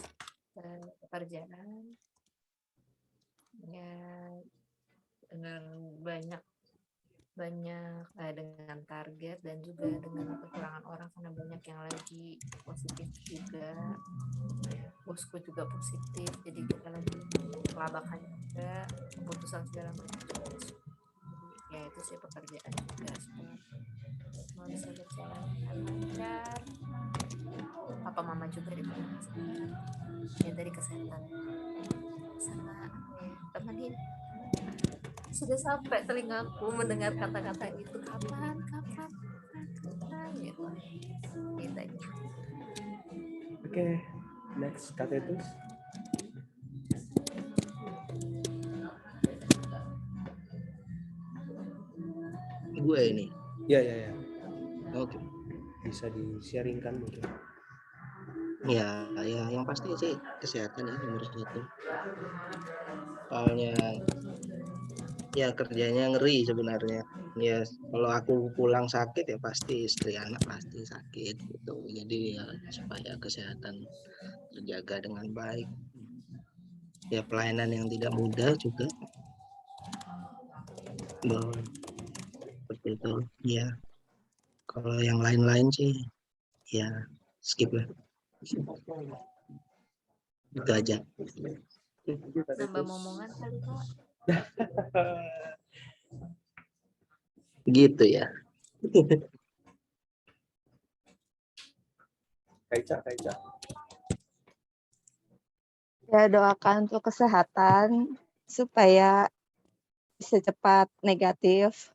S5: pekerjaan ya dengan banyak dengan target dan juga dengan kekurangan orang karena banyak yang lagi positif juga. Bosku juga positif, jadi kita lagi kelabakan juga, keputusan segala macam. Ya itu sih pekerjaan juga, semua bisa berjalan dengan lancar. Papa mama juga diperhatikan. Ya dari kesehatan sama temenin. Sudah sampai telingaku mendengar kata-kata itu, kapan gitu. Gitu aja.
S1: Oke, next Katetus.
S3: Gue ini.
S1: Ya.
S3: Oke.
S1: Bisa di-sharingkan mungkin.
S3: Ya, yang pasti sih kesehatan ya nomor 1. Soalnya ya kerjanya ngeri sebenarnya. Ya kalau aku pulang sakit ya pasti istri anak pasti sakit gitu. Jadi ya supaya kesehatan terjaga dengan baik. Ya pelayanan yang tidak mudah juga. Seperti itu. Ya. Kalau yang lain-lain sih ya skip lah. Itu aja.
S5: Nambah momongan kali Kak.
S3: Gitu ya.
S1: Kaica.
S2: Ya, doakan untuk kesehatan supaya bisa cepat negatif.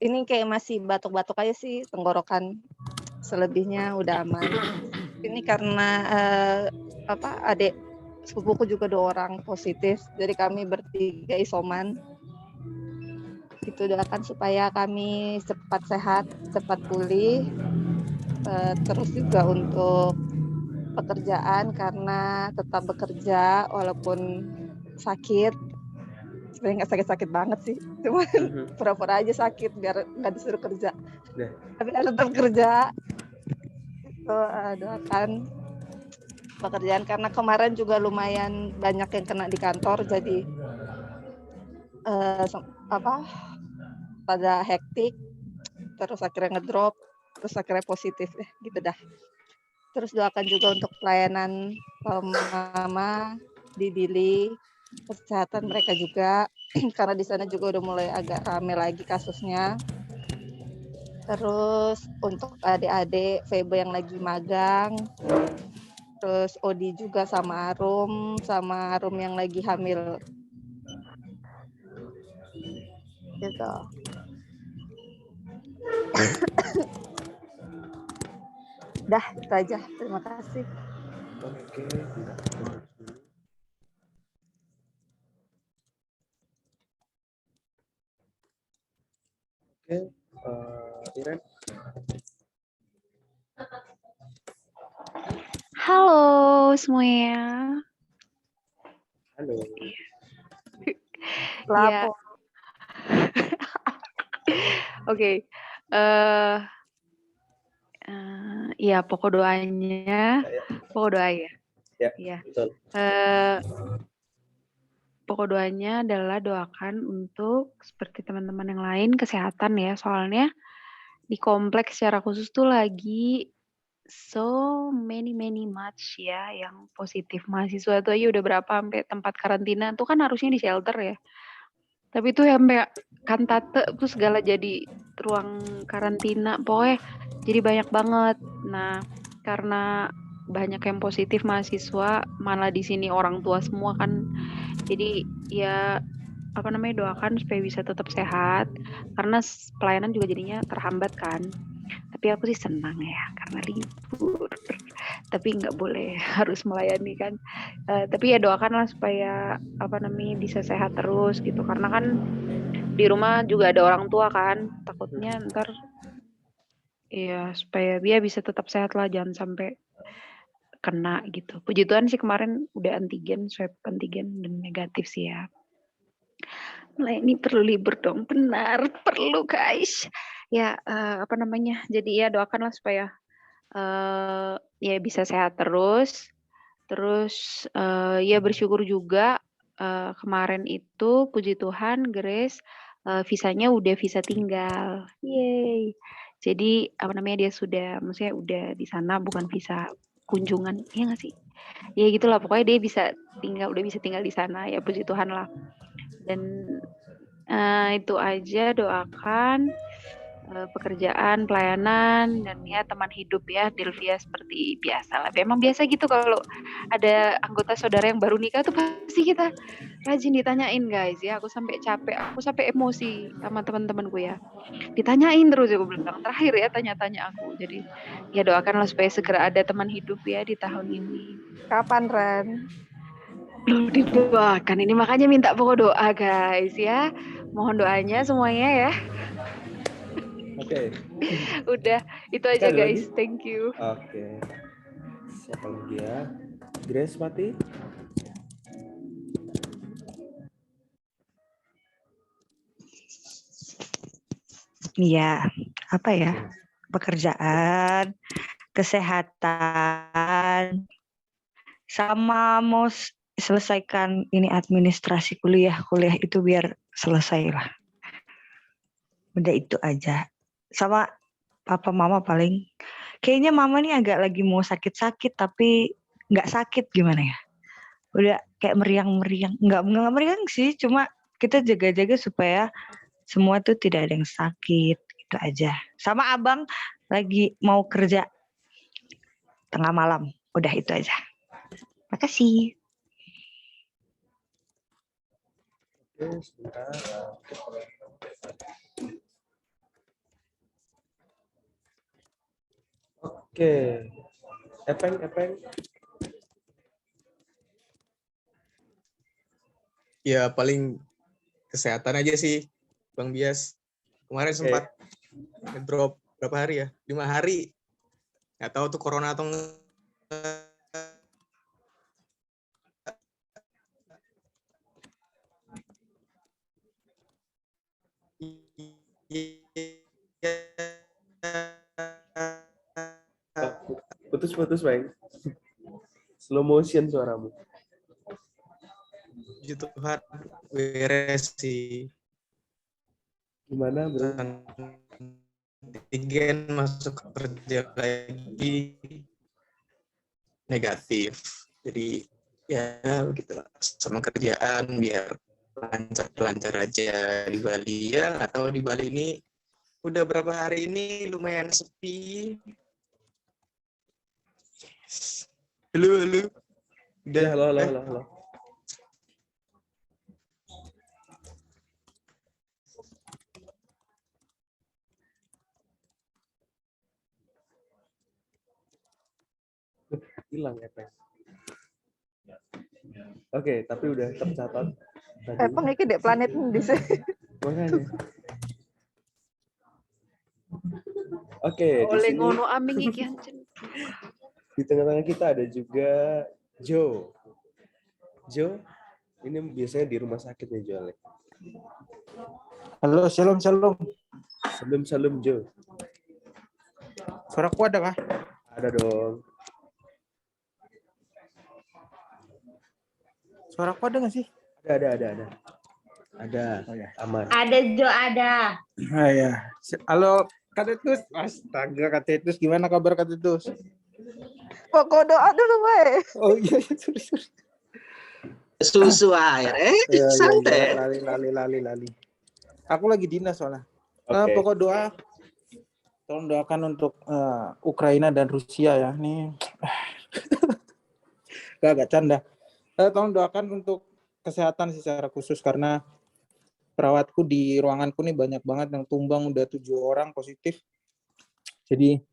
S2: Ini kayak masih batuk-batuk aja sih, tenggorokan. Selebihnya udah aman. Ini karena adik sepupuku juga 2 orang positif, jadi kami bertiga isoman. Itu doakan supaya kami cepat sehat, cepat pulih. Terus juga untuk pekerjaan karena tetap bekerja walaupun sakit. Sebenarnya nggak sakit-sakit banget sih, cuma pura-pura aja sakit biar nggak disuruh kerja.
S1: Nah.
S2: Tapi harus tetap kerja. Itu doakan pekerjaan karena kemarin juga lumayan banyak yang kena di kantor, jadi pada hektik, terus akhirnya ngedrop, terus akhirnya positif gitu dah. Terus doakan juga untuk pelayanan mama di Dili, kesehatan mereka juga karena di sana juga udah mulai agak rame lagi kasusnya. Terus untuk adik-adik Febe yang lagi magang, terus Odi juga sama Arum yang lagi hamil. Gitu. Dah, itu aja. Terima kasih.
S1: Oke. Iren.
S6: Halo semuanya.
S1: Halo.
S2: Lapo.
S6: Oke. Ya pokok doanya. Pokok doa ya.
S1: Ya. Betul.
S6: Pokok doanya adalah doakan untuk seperti teman-teman yang lain kesehatan ya. Soalnya di kompleks secara khusus tuh lagi so many much ya yang positif. Mahasiswa tuh aja udah berapa sampai tempat karantina tuh kan harusnya di shelter ya. Tapi tuh sampai kantate tuh segala jadi ruang karantina. Pokoknya jadi banyak banget. Nah, karena banyak yang positif mahasiswa, malah di sini orang tua semua kan. Jadi ya doakan supaya bisa tetap sehat karena pelayanan juga jadinya terhambat kan. Tapi aku sih senang ya karena libur. Tapi nggak boleh harus melayani kan. Tapi ya doakanlah supaya bisa sehat terus gitu karena kan di rumah juga ada orang tua kan. Takutnya ntar ya supaya dia bisa tetap sehat lah, jangan sampai kena gitu. Puji Tuhan sih kemarin udah swab antigen dan negatif sih ya. Nah ini perlu libur dong, benar perlu guys. Ya jadi ya doakanlah supaya ya bisa sehat terus. Terus ya bersyukur juga kemarin itu puji Tuhan Grace visanya udah visa tinggal. Yeay. Jadi dia maksudnya udah di sana bukan visa kunjungan. Iya nggak sih? Ya gitulah pokoknya dia udah bisa tinggal di sana ya puji Tuhan lah. Dan itu aja doakan pekerjaan, pelayanan, dan ya teman hidup ya Delvia seperti biasa lah. Emang biasa gitu kalau ada anggota saudara yang baru nikah tuh pasti kita rajin ditanyain guys ya. Aku sampai capek, aku sampai emosi sama teman-temanku ya. Ditanyain terus ya, aku bilang terakhir ya tanya-tanya aku. Jadi ya doakanlah supaya segera ada teman hidup ya di tahun ini.
S2: Kapan Ren?
S6: Loh didoakan ini makanya minta pokok doa guys ya. Mohon doanya semuanya ya.
S1: Oke.
S6: Udah, itu aja
S1: Ada
S6: guys.
S1: lagi?
S6: Thank you.
S1: Oke. Siapa lagi ya? Grace Mati?
S4: Iya, apa ya? Pekerjaan, kesehatan, sama mau selesaikan ini administrasi kuliah itu biar selesai lah. Udah itu aja. Sama papa mama paling. Kayaknya mama nih agak lagi mau sakit-sakit tapi nggak sakit gimana ya? Udah kayak meriang-meriang. Nggak meriang sih, cuma kita jaga-jaga supaya semua tuh tidak ada yang sakit. Itu aja. Sama abang lagi mau kerja tengah malam. Udah itu aja. Makasih.
S1: Oke, sebentar. Oke. Epeng.
S8: Ya paling kesehatan aja sih. Bang Bias. Kemarin sempat drop berapa hari ya? 5 hari. Nggak tahu tuh corona atau enggak.
S1: Putus-putus, Bang. Slow motion suaramu.
S8: Puji Tuhan, beres sih.
S1: Gimana, Bro?
S8: Antigen masuk kerja lagi negatif. Jadi ya begitulah, sama kerjaan biar lancar-lancar aja di Bali ya. Atau di Bali ini udah berapa hari ini lumayan sepi. Halo. Udah,
S1: Ya, halo. Hilang ya, Peng. Oke, tapi udah tercatat.
S2: Peng iki dek planet di sini.
S1: Makanya. Oke, di
S9: Oleh
S1: sini
S9: ngono aming iki ancen.
S1: di tengah-tengah kita ada juga Joe. Joe, ini biasanya di rumah sakit ya, Joe.
S10: Halo, shalom.
S1: Salam Joe.
S10: Suaraku ada kah?
S1: Ada dong.
S10: Suaraku ada nggak sih?
S1: Ada.
S10: Oh, ya.
S1: Aman.
S9: Ada Jo ada.
S10: Ah, ya. Halo, Kak Titus. Astaga, Kak Titus. Gimana kabar Kak Titus?
S2: Pokok doa dulu, Bay.
S10: Oh iya, sorry.
S3: Susu air,
S10: Ya,
S3: santai.
S10: lali. Aku lagi dinas soalnya.
S1: Oke.
S10: Pokok doa. Tolong doakan untuk Ukraina dan Rusia ya. Nih. Gak canda. Tolong doakan untuk kesehatan secara khusus karena perawatku di ruanganku nih banyak banget yang tumbang, udah 7 orang positif. Jadi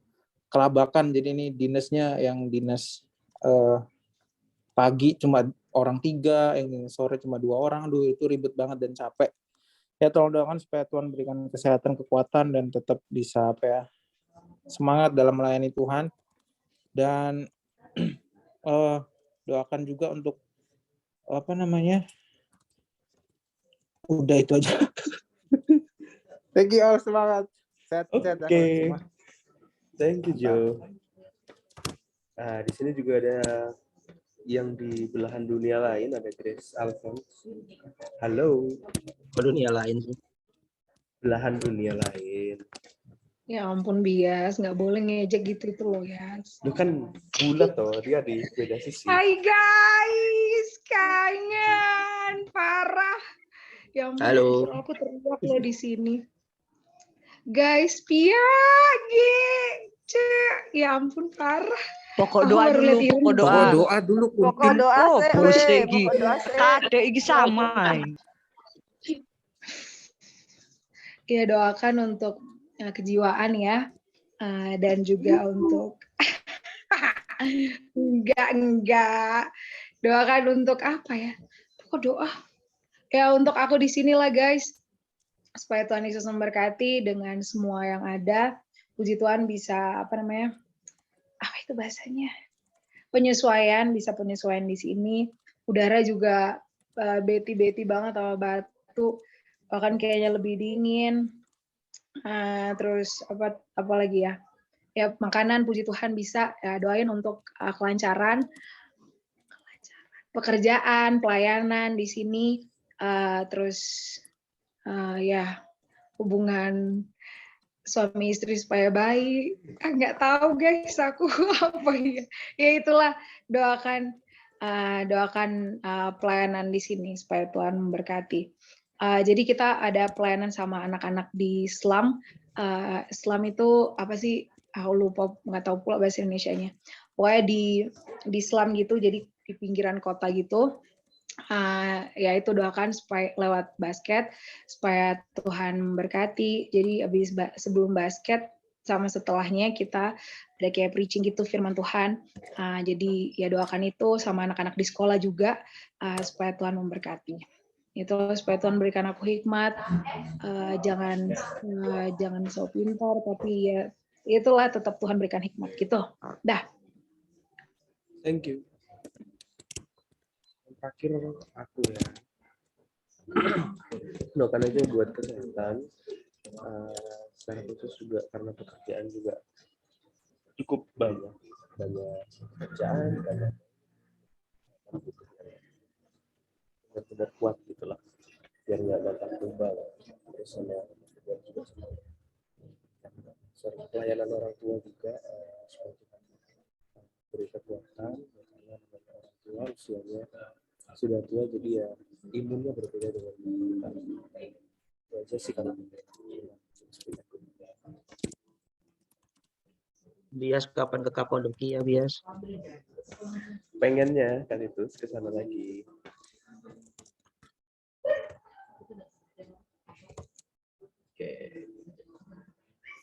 S10: kelabakan, jadi ini dinasnya yang dinas pagi cuma orang 3, yang sore cuma 2 orang. Aduh, itu ribet banget dan capek. Ya tolong doakan supaya Tuhan berikan kesehatan, kekuatan dan tetap bisa semangat dalam melayani Tuhan. Dan doakan juga untuk udah itu aja. Thank you all, semangat. Sehat-sehat
S1: Oke.
S10: semua.
S1: Thank you, Joe. Nah, di sini juga ada yang di belahan dunia lain, ada Grace Alphonse. Halo.
S3: Dunia lain sih.
S1: Belahan dunia lain.
S9: Ya ampun Bias, nggak boleh ngejek gitu itu loh ya.
S1: Lu kan bulat toh, dia di beda sisi.
S9: Hai guys, kangen parah. Ya ampun,
S3: Halo.
S9: aku teriak loh di sini. Guys, Pia, ya ampun parah.
S4: Pokok
S9: Aku
S4: doa
S9: baru
S4: dulu,
S9: lihat Irun
S4: pokok doa.
S10: Doa dulu.
S2: Pokok doa
S4: Oh,
S2: sih,
S4: bos
S2: weh.
S4: iki.
S2: Pokok doa sih.
S4: Kade iki sama.
S9: Ya doakan untuk kejiwaan ya, dan juga untuk enggak doakan untuk apa ya? Pokok doa ya untuk aku di sinilah guys, supaya Tuhan Yesus memberkati dengan semua yang ada. Puji Tuhan bisa apa itu bahasanya, bisa penyesuaian di sini. Udara juga beti banget sama batu, bahkan kayaknya lebih dingin. Terus apa lagi ya? Ya makanan puji Tuhan bisa ya, doain untuk kelancaran pekerjaan, pelayanan di sini, terus ya hubungan suami istri supaya baik. Nggak tahu guys aku apa ya. Ya itulah, doakan pelayanan di sini supaya Tuhan memberkati. Jadi kita ada pelayanan sama anak-anak di Islam. Islam itu apa sih? Aku lupa, nggak tahu pula bahasa Indonesianya. Pokoknya di Islam gitu, jadi di pinggiran kota gitu. Ya itu doakan supaya lewat basket supaya Tuhan memberkati. Jadi sebelum basket sama setelahnya kita ada kayak preaching gitu firman Tuhan. Jadi ya doakan itu sama anak-anak di sekolah juga supaya Tuhan memberkati. Itu supaya Tuhan berikan aku hikmat, jangan so pintar, tapi ya itulah tetap Tuhan berikan hikmat gitu. Dah.
S1: Thank you. Yang terakhir aku ya. Doakan aja buat kesehatan. Secara khusus juga karena pekerjaan juga cukup banyak pekerjaan, banyak benar-benar kuat gitulah, biar nggak gampang tumbang. Terus sama biar juga sama pelayanan orang tua juga, supaya kita beri kekuatan karena orang tua usianya sudah tua, jadi ya imunnya berbeda dengan kita. Itu aja sih kalau
S3: Bias kapan ke Kapadokia, Bias?
S1: pengennya kan itu ke sana lagi.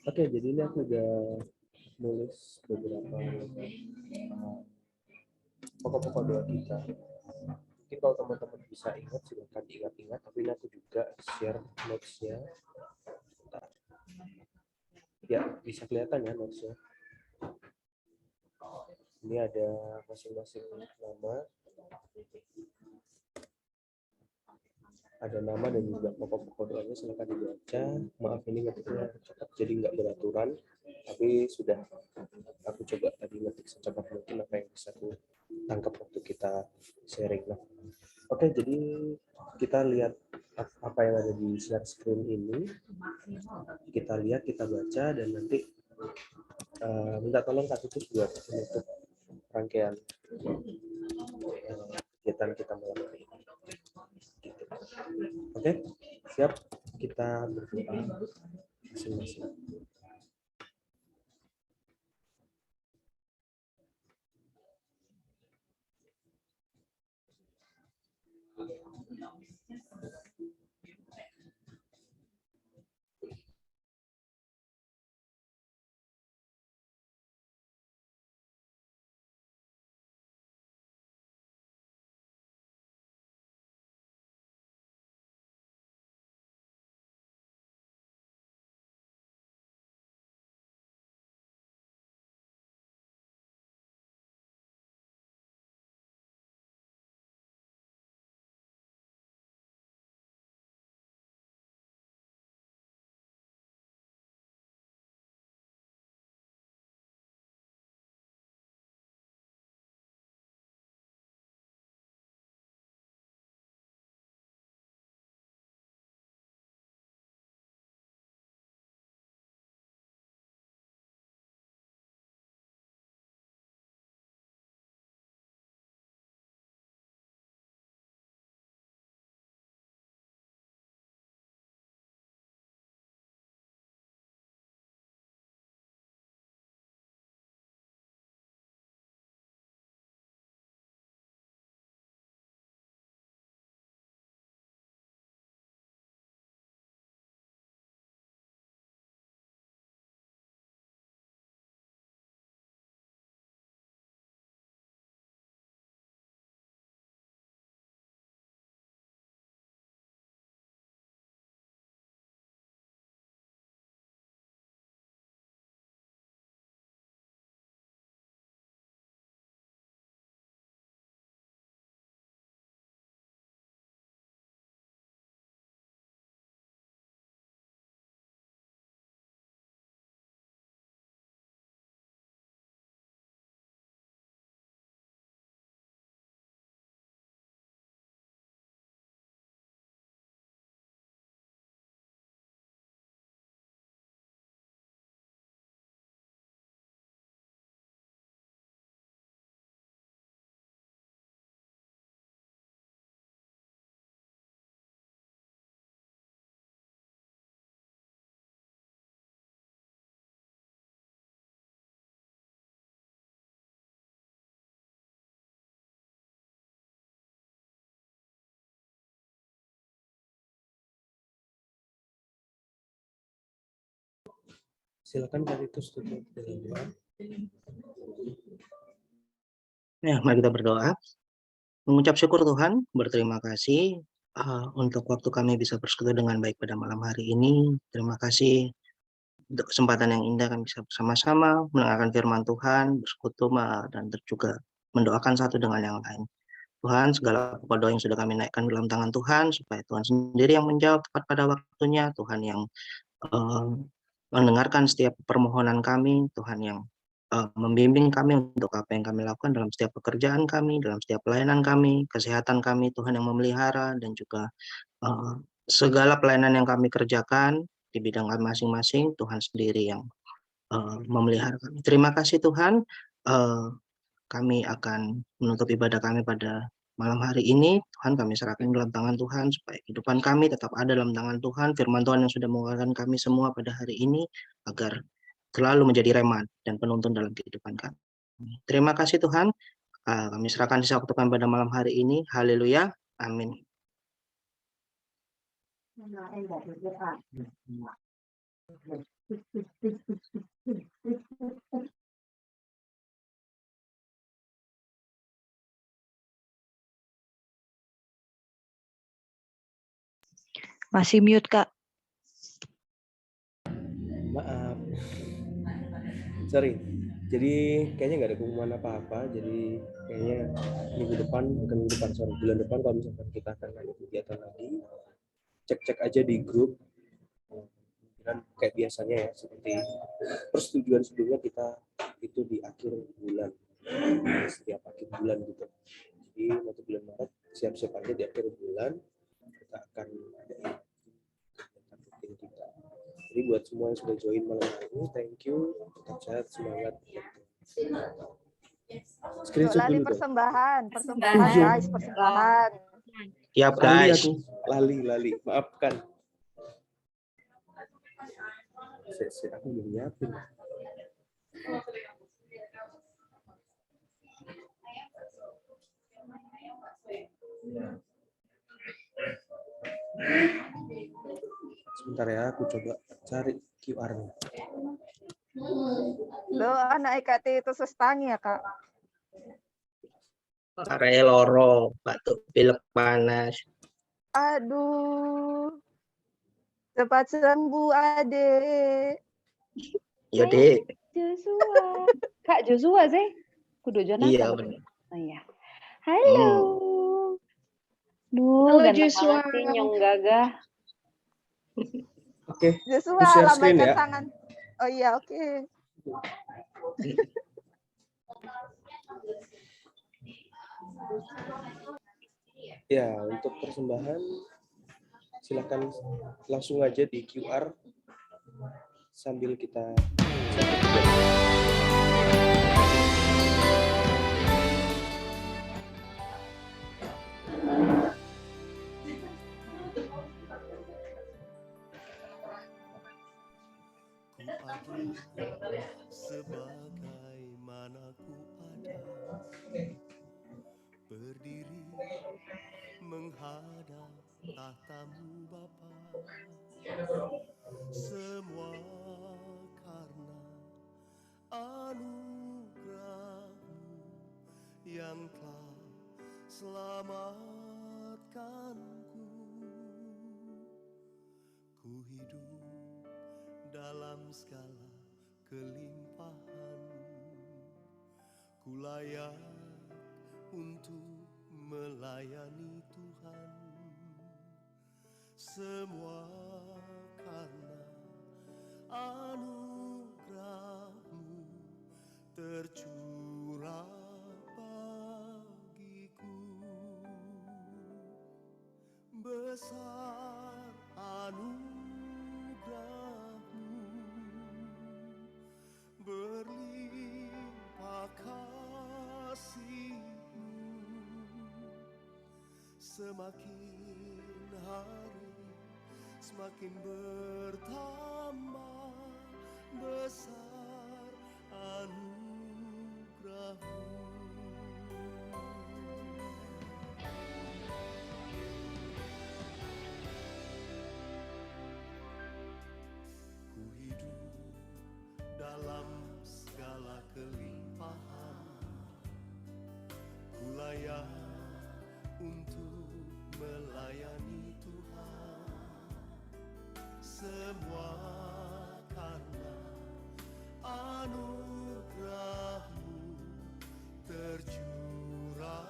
S1: Oke, jadi ini aku udah nulis beberapa pokok-pokok doa kita. Mungkin kalau teman-teman bisa ingat, silakan diingat-ingat, tapi ini aku juga share notes-nya. Ya, bisa kelihatan ya notes-nya. Ini ada masing-masing nama. Ada nama dan juga pokok-pokok doanya, silakan dibaca. Maaf ini ngetiknya cepat jadi nggak beraturan, tapi sudah aku coba tadi ngetik secepat mungkin apa yang bisa aku tangkap waktu kita sharing. Nah, oke, jadi kita lihat apa yang ada di share screen ini. Kita lihat, kita baca, dan nanti minta tolong Kak Titus buat menutup rangkaian kegiatan kita malam hari ini. Gitu. Oke, siap, kita berdoa masing-masing. Silakan Kak Titus tutup dengan doa.
S3: Ya, mari kita berdoa. Mengucap syukur Tuhan, berterima kasih untuk waktu kami bisa bersekutu dengan baik pada malam hari ini. Terima kasih untuk kesempatan yang indah kami bisa bersama-sama mendengarkan firman Tuhan, bersekutu dan juga mendoakan satu dengan yang lain. Tuhan, segala doa yang sudah kami naikkan dalam tangan Tuhan, supaya Tuhan sendiri yang menjawab tepat pada waktunya, Tuhan yang mendengarkan setiap permohonan kami, Tuhan yang membimbing kami untuk apa yang kami lakukan dalam setiap pekerjaan kami, dalam setiap pelayanan kami, kesehatan kami, Tuhan yang memelihara, dan juga segala pelayanan yang kami kerjakan di bidang kami masing-masing, Tuhan sendiri yang memelihara kami. Terima kasih Tuhan. Kami akan menutup ibadah kami pada malam hari ini. Tuhan, kami serahkan dalam tangan Tuhan, supaya kehidupan kami tetap ada dalam tangan Tuhan. Firman Tuhan yang sudah menguatkan kami semua pada hari ini, agar selalu menjadi rema dan penuntun dalam kehidupan kami. Terima kasih Tuhan. Kami serahkan sisa waktu kami pada malam hari ini. Haleluya. Amin.
S4: Masih mute, Kak.
S1: Maaf. Sorry. Jadi kayaknya nggak ada pengumuman apa-apa. Jadi kayaknya bulan depan kalau misalkan kita akan ada kegiatan lagi, cek-cek aja di grup. Dan kayak biasanya ya, seperti persetujuan sebelumnya kita itu di akhir bulan, setiap akhir bulan gitu. Jadi nanti bulan Maret siap-siap aja di akhir bulan kita akan ada rutin kita. Jadi buat semua yang sudah join malam hari ini, thank you, tetap sehat, semangat. Screenshot
S2: Lali
S1: dulu dong.
S2: persembahan guys, persembahan.
S3: Siap guys.
S1: Lali, maafkan. Aku belum nyiapin. Sebentar ya, aku coba cari QR-nya.
S2: Lo anak IKT itu sustangi ya, Kak?
S3: Are loro, batuk pilek panas.
S2: Aduh. Cepat sembuh, Adek.
S3: Ya, Dek.
S6: Joshua. Kak Joshua sih? Kudu Jonathan.
S3: Iya, benar.
S6: Oh iya. Halo. Duh,
S9: Halo,
S6: ganteng
S9: Joshua.
S6: banget sih Nyong Gagah.
S1: Oke.
S2: Joshua,
S1: share screen
S2: lambaikan
S1: ya.
S2: tangan. Oh iya, oke.
S1: Ya, untuk persembahan silakan langsung aja di QR sambil kita
S7: sebagaimana ku ada berdiri menghadap tahtamu Bapa, semua karena anugerah-Mu yang telah selamatkanku. Ku hidup dalam segala kelimpahan, ku layak untuk melayani Tuhan. Semua karena anugerah-Mu tercurah bagiku. Besar anugerah-Mu, berlimpah kasih-Mu, semakin hari semakin bertambah besar anugerah-Mu. Ku hidup dalam segala kelimpahan, ku layak untuk melayani semua karena anugerah-Mu tercurah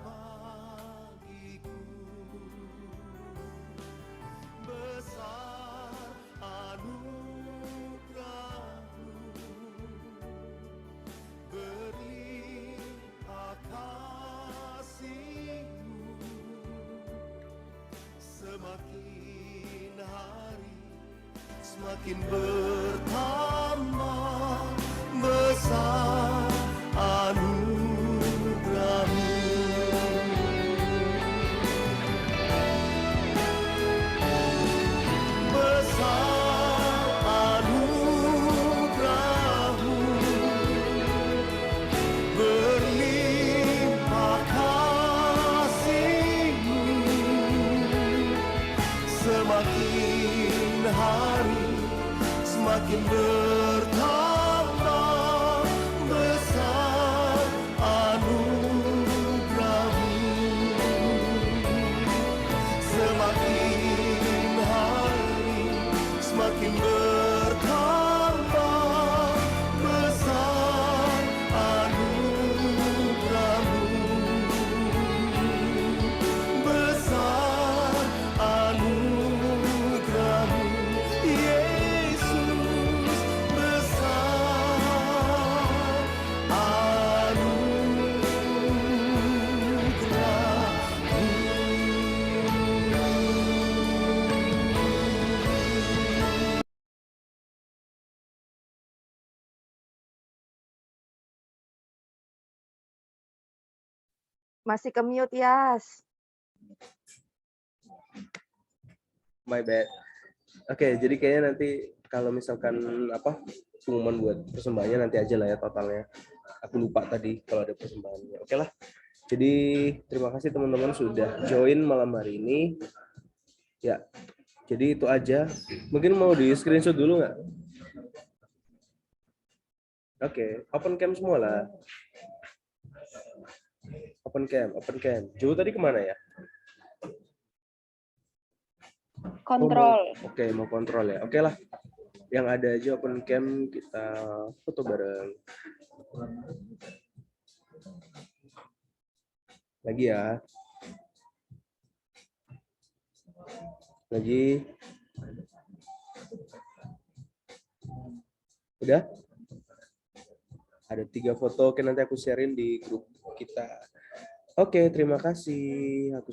S7: bagiku. Besar anugerah-Mu, berlimpah kasih-Mu, semakin hari semakin bertambah besar anugerah-Mu. Besar anugerah-Mu, berlimpah kasih-Mu, semakin hari semakin bertambah besar anugerah-Mu. Semakin hari semakin bertambah besar anugerah-Mu. Besar anugerah-Mu, Yesus, besar anugerah-Mu.
S2: Masih ke-mute, Yas.
S1: My bad. Oke, jadi kayaknya nanti kalau misalkan pengumuman buat persembahannya nanti aja lah ya totalnya. Aku lupa tadi kalau ada persembahannya. Oke lah. Jadi terima kasih teman-teman sudah join malam hari ini. Ya, jadi itu aja. Mungkin mau di screenshot dulu nggak? Oke, open cam semua lah. Open cam. Jo tadi kemana ya?
S6: Kontrol.
S1: Oke, mau kontrol ya. Oke lah. Yang ada aja open cam, kita foto bareng. Lagi ya. Lagi. Udah? Ada 3 foto. Oke, nanti aku sharein di grup kita. Oke, terima kasih. Aku